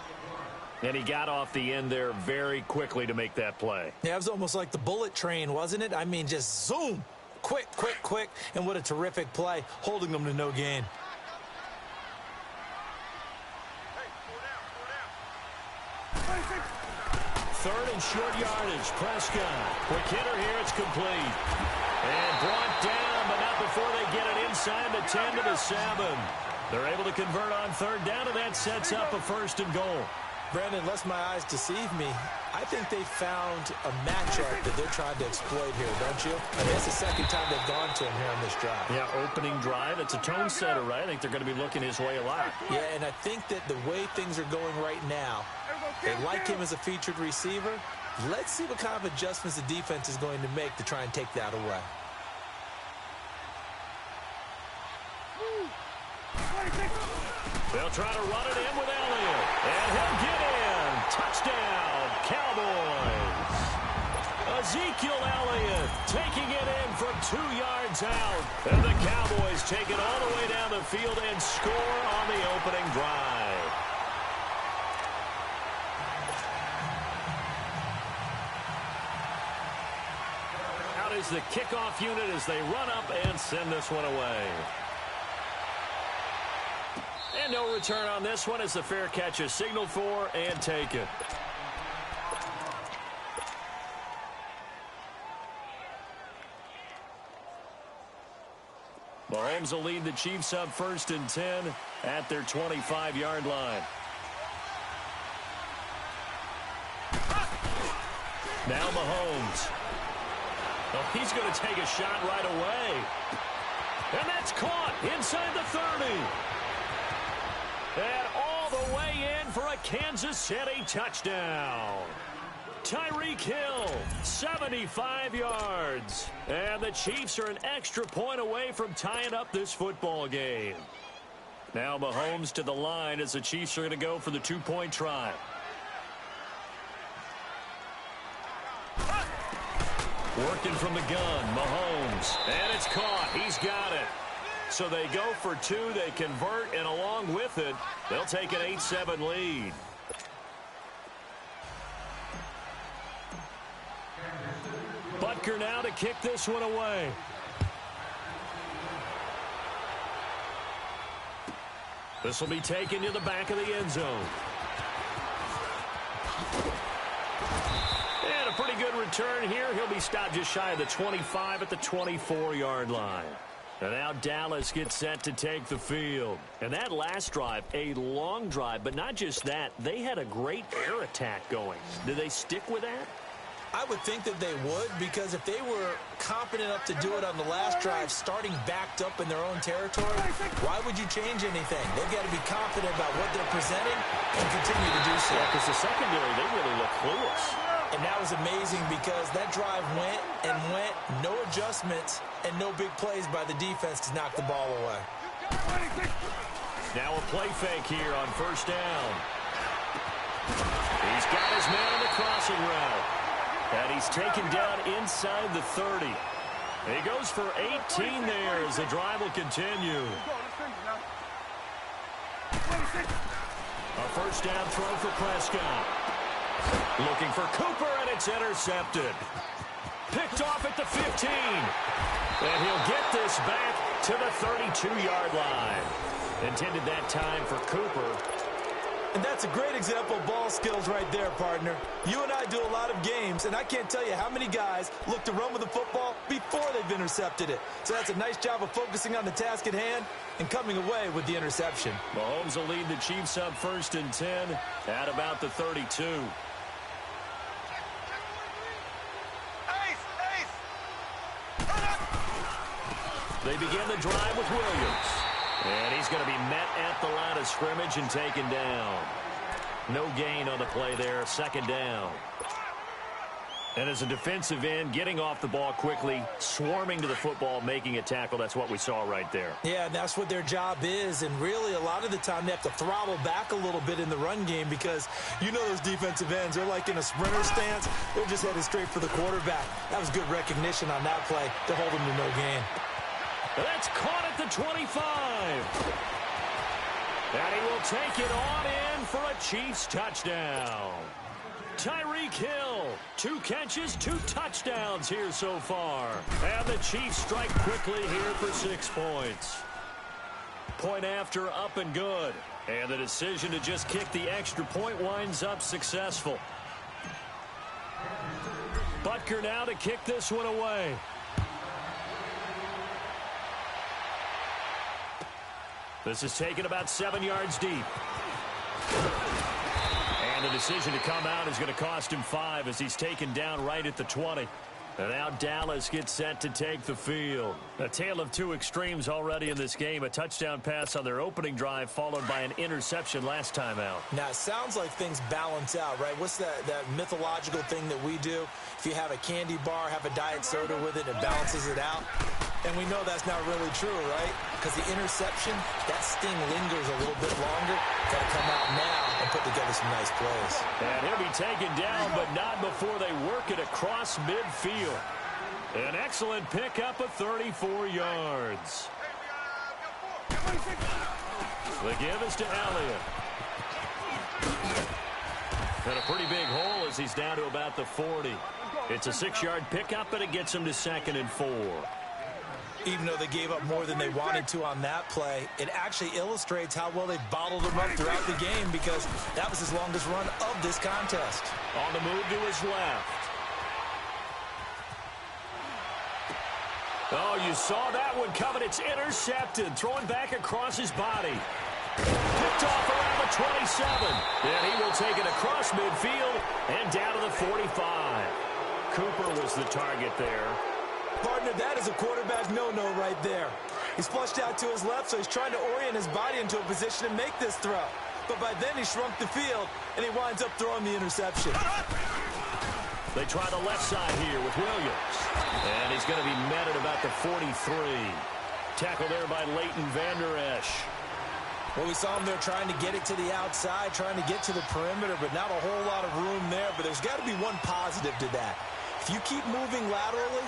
And he got off the end there very quickly to make that play. Yeah, it was almost like the bullet train, wasn't it? I mean, just zoom. Quick, quick, quick. And what a terrific play, holding them to no gain. Third and short yardage. Prescott. Quick hitter here. It's complete. And brought down, but not before they get it inside the 10 to the 7. They're able to convert on 3rd down, and that sets up a 1st and goal. Brandon, lest my eyes deceive me, I think they found a matchup that they're trying to exploit here, don't you? I mean, it's the 2nd time they've gone to him here on this drive. Yeah, opening drive. It's a tone setter, right? I think they're going to be looking his way a lot. Yeah, and I think that the way things are going right now, they like him as a featured receiver. Let's see what kind of adjustments the defense is going to make to try and take that away. They'll try to run it in with Elliott. And he'll get in. Touchdown, Cowboys. Ezekiel Elliott taking it in from 2 yards out. And the Cowboys take it all the way down the field and score on the opening drive. Out is the kickoff unit as they run up and send this one away. And no return on this one as the fair catch is signaled for and taken. Mahomes will lead the Chiefs up 1st and 10 at their 25-yard line. Now Mahomes. Oh, he's going to take a shot right away. And that's caught inside the 30. And all the way in for a Kansas City touchdown. Tyreek Hill, 75 yards. And the Chiefs are an extra point away from tying up this football game. Now Mahomes to the line as the Chiefs are going to go for the 2-point try. Working from the gun, Mahomes. And it's caught. He's got it. So they go for 2. They convert, and along with it, they'll take an 8-7 lead. Butker now to kick this one away. This will be taken to the back of the end zone. And a pretty good return here. He'll be stopped just shy of the 25 at the 24-yard line. And now Dallas gets set to take the field. And that last drive, a long drive, but not just that. They had a great air attack going. Do they stick with that? I would think that they would, because if they were confident enough to do it on the last drive, starting backed up in their own territory, why would you change anything? They've got to be confident about what they're presenting and continue to do so. Yeah, because the secondary, they really look clueless. And that was amazing because that drive went and went, no adjustments, and no big plays by the defense to knock the ball away. Now a play fake here on 1st down. He's got his man on the crossing route. And he's taken down inside the 30. He goes for 18 there as the drive will continue. A 1st down throw for Prescott. Looking for Cooper, and it's intercepted. Picked off at the 15. And he'll get this back to the 32-yard line. Intended that time for Cooper. And that's a great example of ball skills right there, partner. You and I do a lot of games, and I can't tell you how many guys look to run with the football before they've intercepted it. So that's a nice job of focusing on the task at hand and coming away with the interception. Mahomes will lead the Chiefs up 1st and 10 at about the 32. They begin the drive with Williams. And he's going to be met at the line of scrimmage and taken down. No gain on the play there, 2nd down. And as a defensive end, getting off the ball quickly, swarming to the football, making a tackle, that's what we saw right there. Yeah, and that's what their job is. And really, a lot of the time, they have to throttle back a little bit in the run game because you know those defensive ends, they're like in a sprinter stance. They're just headed straight for the quarterback. That was good recognition on that play to hold them to no gain. That's caught at the 25. And he will take it on in for a Chiefs touchdown. Tyreek Hill, 2 catches, 2 touchdowns here so far. And the Chiefs strike quickly here for 6 points. Point after, up and good. And the decision to just kick the extra point winds up successful. Butker now to kick this one away. This is taken about 7 yards deep. And the decision to come out is going to cost him 5 as he's taken down right at the 20. And now Dallas gets set to take the field. A tale of 2 extremes already in this game. A touchdown pass on their opening drive followed by an interception last time out. Now, it sounds like things balance out, right? What's that mythological thing that we do? If you have a candy bar, have a diet soda with it, it balances it out. And we know that's not really true, right? Because the interception, that sting lingers a little bit longer. Got to come out now and put together some nice plays. And he'll be taken down, but not before they work it across midfield. An excellent pickup of 34 yards. The give is to Elliott. And a pretty big hole as he's down to about the 40. It's a 6-yard pickup, but it gets him to 2nd and 4. Even though they gave up more than they wanted to on that play, it actually illustrates how well they've bottled him up throughout the game because that was his longest run of this contest. On the move to his left. Oh, you saw that one coming. It's intercepted. Throwing back across his body. Picked off around the 27. And he will take it across midfield and down to the 45. Cooper was the target there. Partner, that is a quarterback no-no right there. He's flushed out to his left, so he's trying to orient his body into a position to make this throw. But by then he shrunk the field, and he winds up throwing the interception. They try the left side here with Williams. And he's going to be met at about the 43. Tackle there by Leighton Vander Esch. Well, we saw him there trying to get it to the outside, trying to get to the perimeter, but not a whole lot of room there. But there's got to be one positive to that. If you keep moving laterally,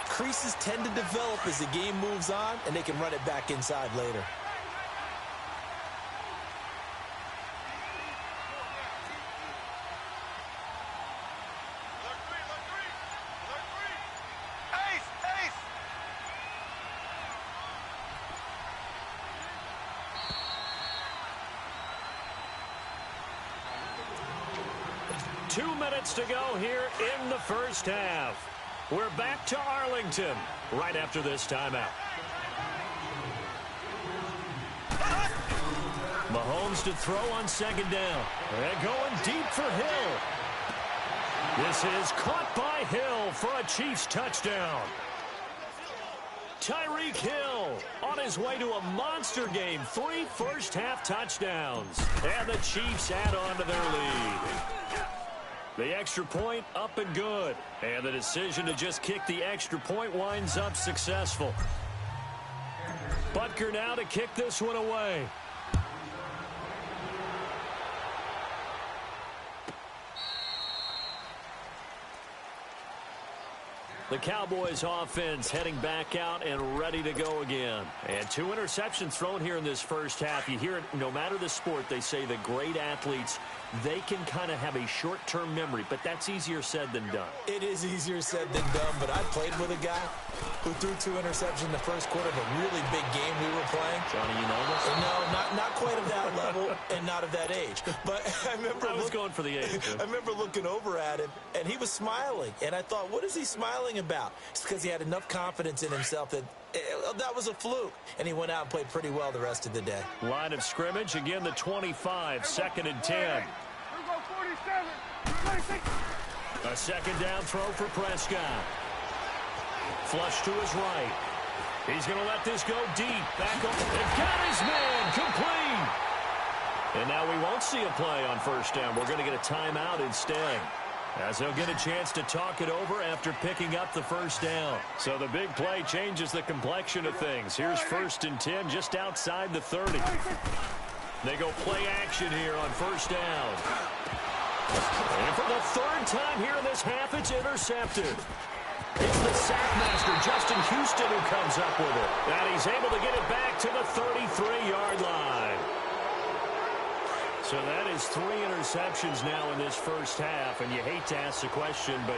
creases tend to develop as the game moves on, and they can run it back inside later. Ace! 2 minutes to go here in the first half. We're back to Arlington right after this timeout. Mahomes to throw on 2nd down. And going deep for Hill. This is caught by Hill for a Chiefs touchdown. Tyreek Hill on his way to a monster game. 3 first-half touchdowns. And the Chiefs add on to their lead. The extra point up and good. And the decision to just kick the extra point winds up successful. Butker now to kick this one away. The Cowboys offense heading back out and ready to go again. And 2 interceptions thrown here in this first half. You hear it, no matter the sport, they say the great athletes, they can kind of have a short-term memory, but that's easier said than done. It is easier said than done, but I played with a guy who threw 2 interceptions in the first quarter of a really big game we were playing. Johnny, you know this? No, not quite of that level and not of that age. But I remember I was going for the age. I remember looking over at him, and he was smiling. And I thought, what is he smiling about? It's because he had enough confidence in himself that that was a fluke. And he went out and played pretty well the rest of the day. Line of scrimmage, again the 25, 2nd and 10. A 2nd down throw for Prescott. Flush to his right. He's going to let this go deep. Back up. And got his man complete. And now we won't see a play on 1st down. We're going to get a timeout instead, as they'll get a chance to talk it over after picking up the 1st down. So the big play changes the complexion of things. Here's 1st and 10 just outside the 30. They go play action here on 1st down. And for the 3rd time here in this half, it's intercepted. It's the sackmaster, Justin Houston, who comes up with it. And he's able to get it back to the 33-yard line. So that is 3 interceptions now in this first half. And you hate to ask the question, but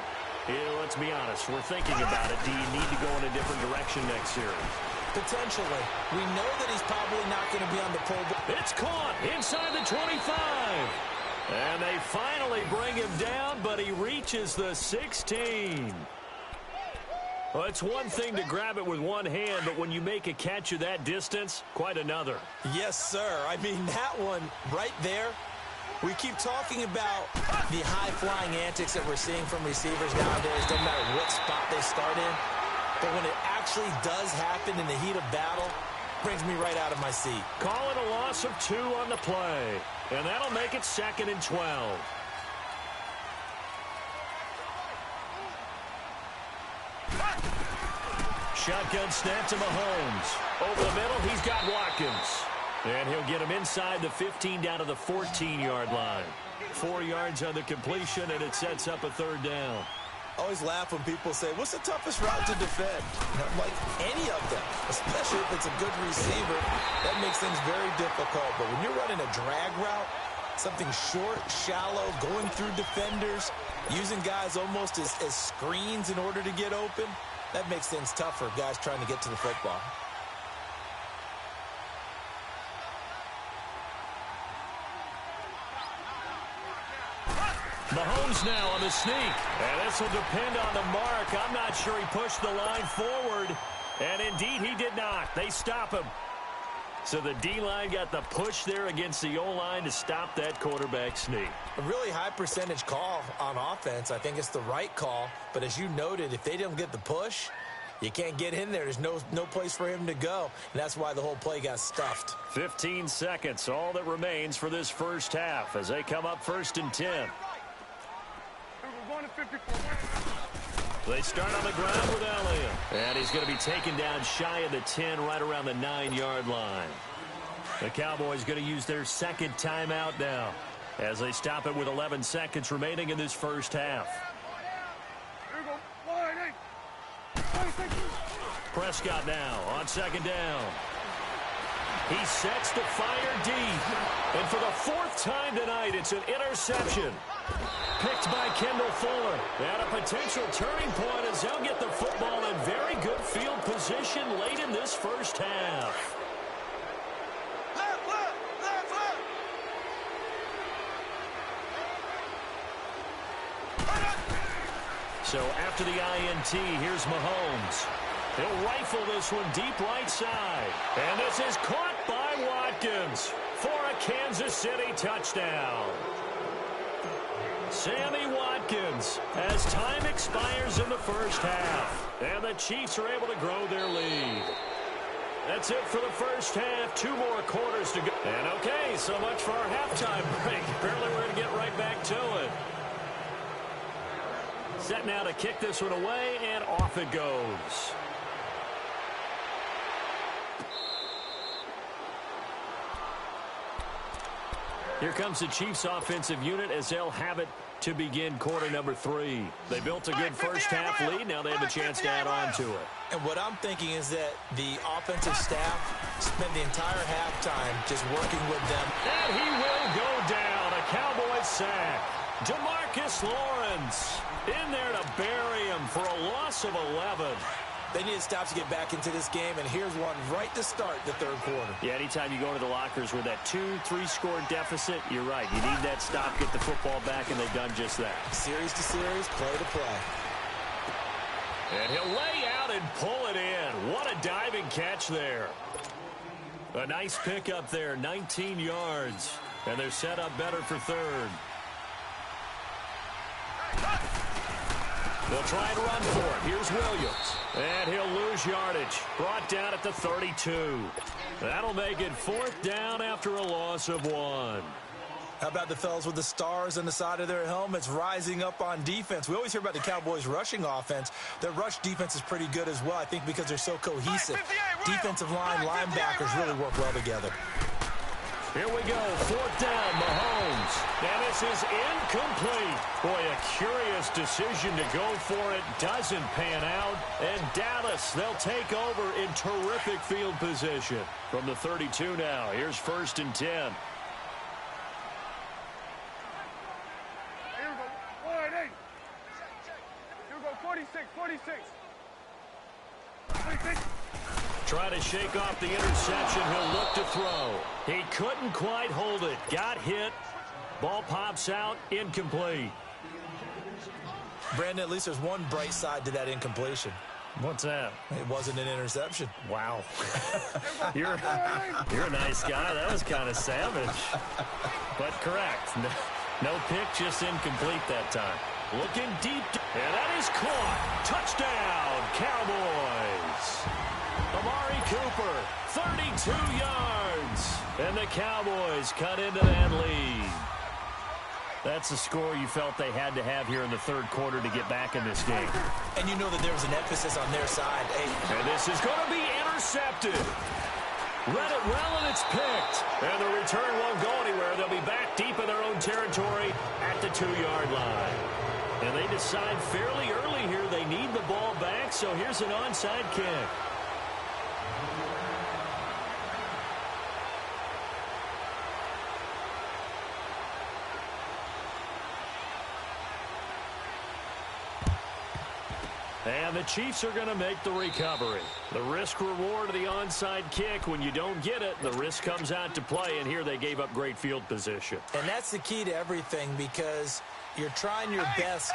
let's be honest. We're thinking about it. Do you need to go in a different direction next series? Potentially. We know that he's probably not going to be on the Pro Bowl. It's caught inside the 25. And they finally bring him down, but he reaches the 16. Well, it's one thing to grab it with one hand, but when you make a catch of that distance, quite another. Yes, sir. I mean, that one right there, we keep talking about the high-flying antics that we're seeing from receivers nowadays. Doesn't matter what spot they start in. But when it actually does happen in the heat of battle, brings me right out of my seat. Call it a loss of 2 on the play. And that'll make it 2nd and 12. shotgun snap to Mahomes. Over the middle, he's got Watkins. And he'll get him inside the 15 down to the 14-yard line. 4 yards on the completion, and it sets up a third down. I always laugh when people say, what's the toughest route to defend? And I'm like, any of them, especially if it's a good receiver. That makes things very difficult. But when you're running a drag route, something short, shallow, going through defenders, using guys almost as screens in order to get open, that makes things tough for guys trying to get to the football. Mahomes now on the sneak. And this will depend on the mark. I'm not sure he pushed the line forward. And indeed, he did not. They stop him. So the D-line got the push there against the O-line to stop that quarterback sneak. A really high percentage call on offense. I think it's the right call. But as you noted, if they don't get the push, you can't get in there. There's no place for him to go. And that's why the whole play got stuffed. 15 seconds, all that remains for this first half as they come up 1st and 10. They start on the ground with Elliott. And he's going to be taken down shy of the 10, right around the 9-yard line. The Cowboys going to use their second timeout now as they stop it with 11 seconds remaining in this first half. Prescott now on 2nd down. He sets to fire deep. And for the 4th time tonight, it's an interception. Picked by Kendall Fuller. And a potential turning point as they'll get the football in very good field position late in this first half. So after the INT, here's Mahomes. He'll rifle this one deep right side. And this is caught by Watkins for a Kansas City touchdown. Sammy Watkins as time expires in the first half. And the Chiefs are able to grow their lead. That's it for the first half. 2 more quarters to go. And okay, so much for our halftime break. Apparently we're going to get right back to it. Set now to kick this one away, and off it goes. Here comes the Chiefs offensive unit as they'll have it to begin quarter number 3. They built a good first half lead. Now they have a chance to add on to it. And what I'm thinking is that the offensive staff spent the entire halftime just working with them. And he will go down. A Cowboys sack. DeMarcus Lawrence in there to bury him for a loss of 11. They need to stop to get back into this game, and here's one right to start the third quarter. Yeah, anytime you go into the lockers with that 2-3 score deficit, you're right. You need that stop, get the football back, and they've done just that. Series to series, play to play. And he'll lay out and pull it in. What a diving catch there. A nice pickup there, 19 yards. And they're set up better for third. They'll try and run for it. Here's Williams. And he'll lose yardage. Brought down at the 32. That'll make it 4th down after a loss of 1. How about the fellas with the stars on the side of their helmets rising up on defense? We always hear about the Cowboys' rushing offense. Their rush defense is pretty good as well, I think, because they're so cohesive. Defensive line, linebackers really work well together. Here we go, 4th down, Mahomes. And this is incomplete. Boy, a curious decision to go for it. Doesn't pan out. And Dallas, they'll take over in terrific field position. From the 32 now, here's 1st and 10. Here we go. 1-8. Here we go. 46. 26. Try to shake off the interception. He'll look to throw. He couldn't quite hold it. Got hit. Ball pops out. Incomplete. Brandon, at least there's one bright side to that incompletion. What's that? It wasn't an interception. Wow. You're a nice guy. That was kind of savage. But correct. No pick, just incomplete that time. Looking deep. And that is caught. Touchdown, Cowboys. Amari Cooper, 32 yards. And the Cowboys cut into that lead. That's the score you felt they had to have here in the third quarter to get back in this game. And you know that there was an emphasis on their side. Hey. And this is going to be intercepted. Read it well, and it's picked. And the return won't go anywhere. They'll be back deep in their own territory at the 2-yard line. And they decide fairly early here they need the ball back, so here's an onside kick. And the Chiefs are going to make the recovery. The risk-reward of the onside kick, when you don't get it, the risk comes out to play, and here they gave up great field position. And that's the key to everything, because you're trying your best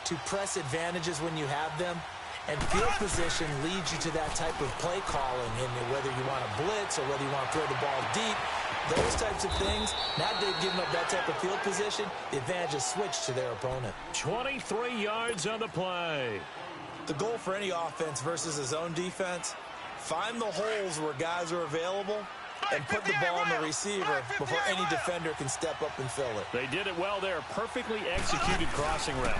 to press advantages when you have them, and field position leads you to that type of play calling, and whether you want to blitz or whether you want to throw the ball deep, those types of things. Now they've given up that type of field position, the advantage is switched to their opponent. 23 yards on the play. The goal for any offense versus a zone defense, find the holes where guys are available and put the ball on the receiver before any defender can step up and fill it. They did it well there. Perfectly executed crossing route.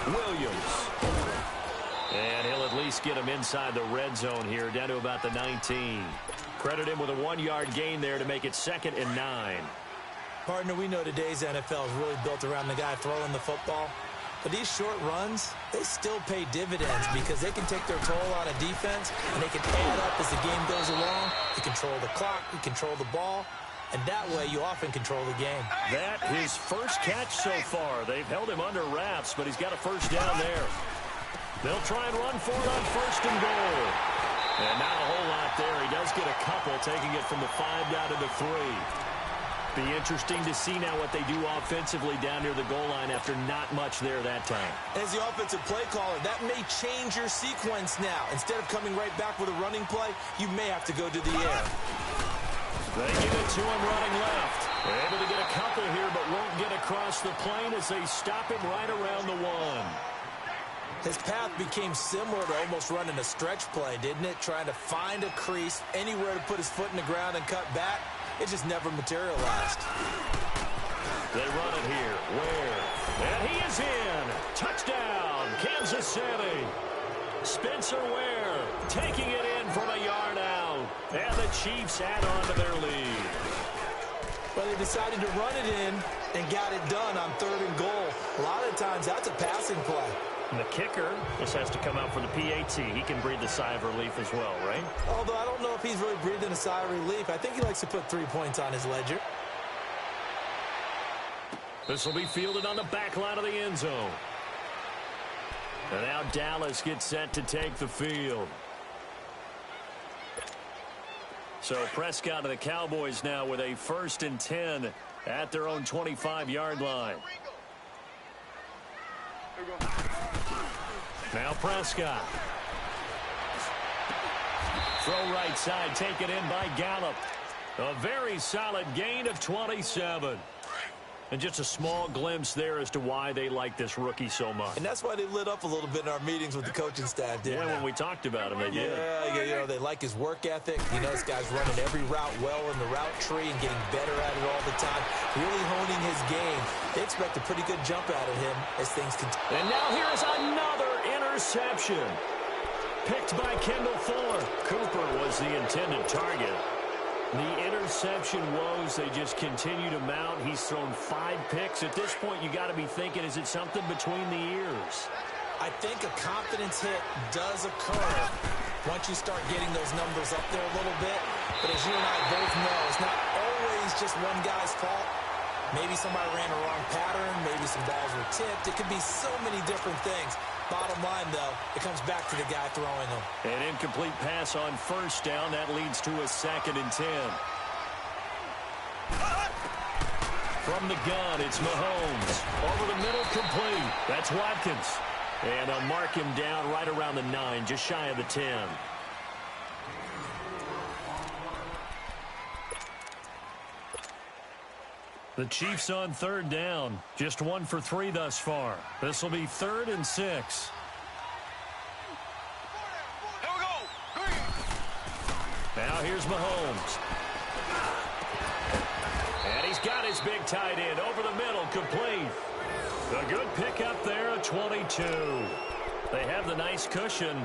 Williams. And he'll at least get him inside the red zone here, down to about the 19. Credit him with a 1-yard gain there to make it 2nd and 9. Partner, we know today's NFL is really built around the guy throwing the football. But these short runs, they still pay dividends because they can take their toll on a defense, and they can add up as the game goes along. You control the clock, you control the ball, and that way you often control the game. That his first catch so far. They've held him under wraps, but he's got a first down there. They'll try and run for it on 1st and goal. And not a whole lot there. He does get a couple, taking it from the 5 down to the 3. Be interesting to see now what they do offensively down near the goal line after not much there that time. As the offensive play caller, that may change your sequence now. Instead of coming right back with a running play, you may have to go to the air. They give it to him running left. They're able to get a couple here, but won't get across the plane as they stop him right around the 1. His path became similar to almost running a stretch play, didn't it? Trying to find a crease, anywhere to put his foot in the ground and cut back. It just never materialized. They run it here. Ware. And he is in. Touchdown, Kansas City. Spencer Ware taking it in from a yard out. And the Chiefs add on to their lead. But they decided to run it in and got it done on 3rd and goal. A lot of times that's a passing play. And the kicker just has to come out for the PAT. He can breathe a sigh of relief as well, right? Although I don't know if he's really breathing a sigh of relief. I think he likes to put 3 points on his ledger. This will be fielded on the back line of the end zone. And now Dallas gets set to take the field. So Prescott and the Cowboys now with a 1st and 10 at their own 25-yard line. Now Prescott. Throw right side, taken in by Gallup. A very solid gain of 27. And just a small glimpse there as to why they like this rookie so much. And that's why they lit up a little bit in our meetings with the coaching staff, didn't when we talked about him, they did. Yeah, you know, they like his work ethic. You know, this guy's running every route well in the route tree and getting better at it all the time. Really honing his game. They expect a pretty good jump out of him as things continue. And now here's another interception. Picked by Kendall Fuller. Cooper was the intended target. The interception woes, they just continue to mount. He's thrown 5 picks. At this point, you got to be thinking, is it something between the ears? I think a confidence hit does occur once you start getting those numbers up there a little bit. But as you and I both know, it's not always just one guy's fault. Maybe somebody ran a wrong pattern. Maybe some balls were tipped. It could be so many different things. Bottom line, though, it comes back to the guy throwing them. An incomplete pass on 1st down. That leads to a 2nd and 10. From the gun, it's Mahomes. Over the middle, complete. That's Watkins. And they'll mark him down right around the 9, just shy of the 10. The Chiefs on 3rd down. Just 1 for 3 thus far. This will be 3rd and 6. Here we go. Green. Now here's Mahomes. And he's got his big tight end over the middle, complete. A good pickup there, a 22. They have the nice cushion.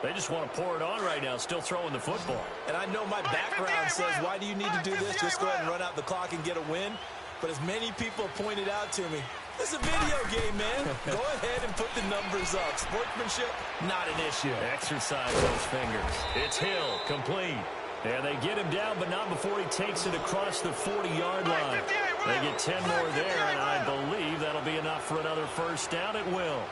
They just want to pour it on right now, still throwing the football. And I know my background says, why do you need to do this? Just go ahead and run out the clock and get a win. But as many people pointed out to me, this is a video game, man. Go ahead and put the numbers up. Sportsmanship, not an issue. Exercise those fingers. It's Hill, complete. And they get him down, but not before he takes it across the 40-yard line. They get 10 more there, and I believe that'll be enough for another first down. It will.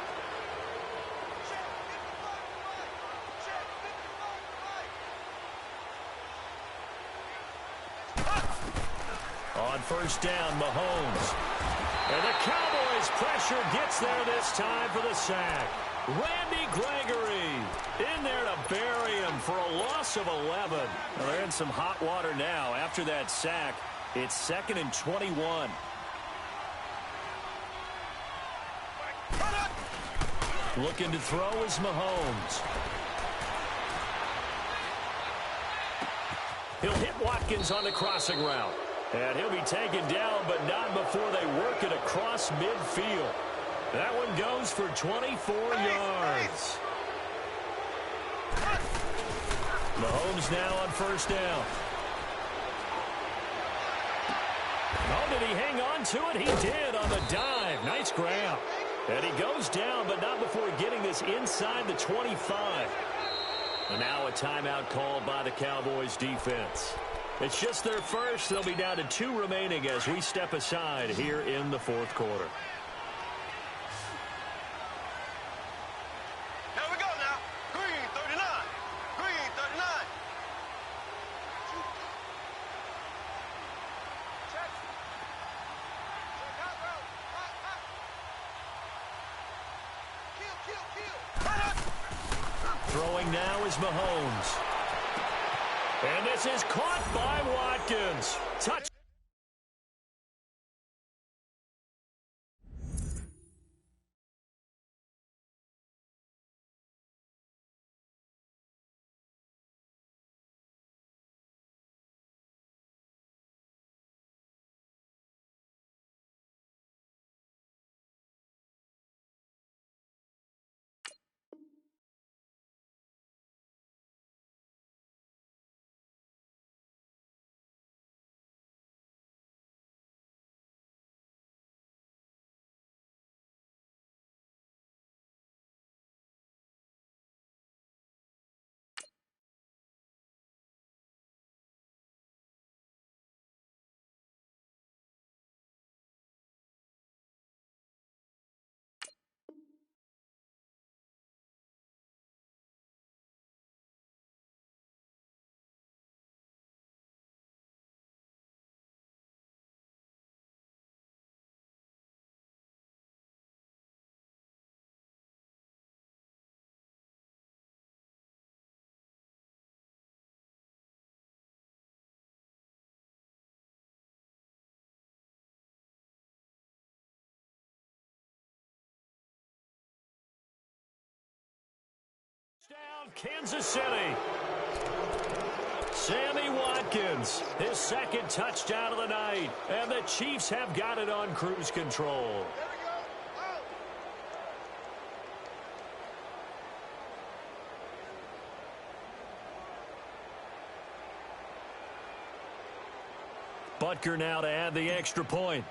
On first down, Mahomes. And the Cowboys' pressure gets there this time for the sack. Randy Gregory in there to bury him for a loss of 11. Well, they're in some hot water now. After that sack, it's 2nd and 21. Looking to throw is Mahomes. He'll hit Watkins on the crossing route. And he'll be taken down, but not before they work it across midfield. That one goes for 24 yards. Mahomes now on first down. Oh, did he hang on to it? He did on the dive. Nice grab. And he goes down, but not before getting this inside the 25. And now a timeout called by the Cowboys defense. It's just their first. They'll be down to 2 remaining as we step aside here in the 4th quarter. Here we go now. Green 39. Green 39. Check. Check out, bro. Hot. Kill. Throwing now is Mahomes. And this is caught by Watkins. Touch. Down, Kansas City. Sammy Watkins, his 2nd touchdown of the night. And the Chiefs have got it on cruise control. Butker now to add the extra point.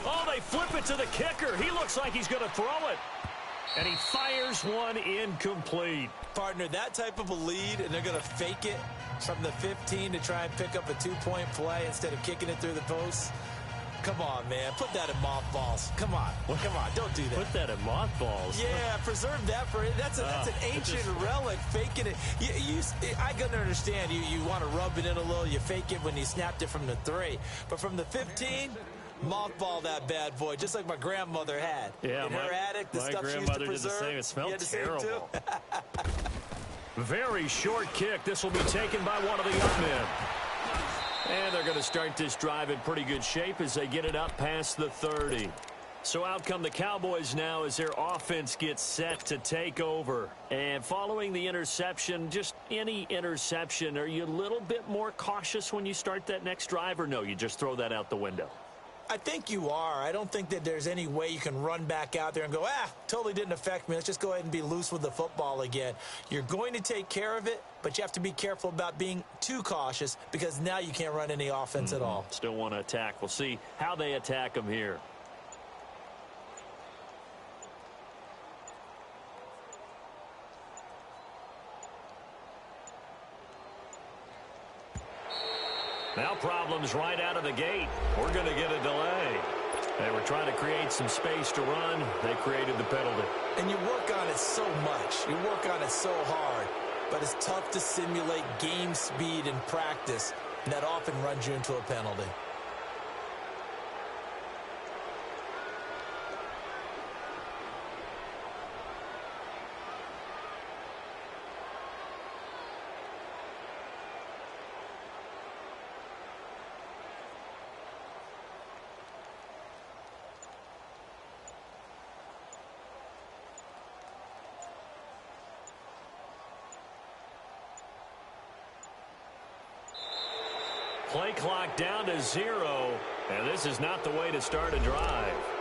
Oh, they flip it to the kicker. He looks like he's going to throw it. And he fires one incomplete. Partner, that type of a lead, and they're going to fake it from the 15 to try and pick up a 2-point play instead of kicking it through the posts. Come on, man. Put that in mothballs. Come on. Come on. Don't do that. Put that in mothballs? Yeah, preserve that for it. That's an ancient relic. Faking it. I can understand. You want to rub it in a little. You fake it when you snapped it from the 3. But from the 15... mothball that bad boy, just like my grandmother had. Yeah, in her attic, the stuff she used to preserve. Did the same. It smelled terrible. Too? Very short kick. This will be taken by one of the young men. And they're going to start this drive in pretty good shape as they get it up past the 30. So out come the Cowboys now as their offense gets set to take over. And following the interception, just any interception, are you a little bit more cautious when you start that next drive, or no, you just throw that out the window? I think you are. I don't think that there's any way you can run back out there and go, totally didn't affect me. Let's just go ahead and be loose with the football again. You're going to take care of it, but you have to be careful about being too cautious because now you can't run any offense at all. Still want to attack. We'll see how they attack them here. Now problems right out of the gate. We're going to get a delay. They were trying to create some space to run. They created the penalty. And you work on it so much. You work on it so hard. But it's tough to simulate game speed in practice. And that often runs you into a penalty. Play clock down to 0, and this is not the way to start a drive.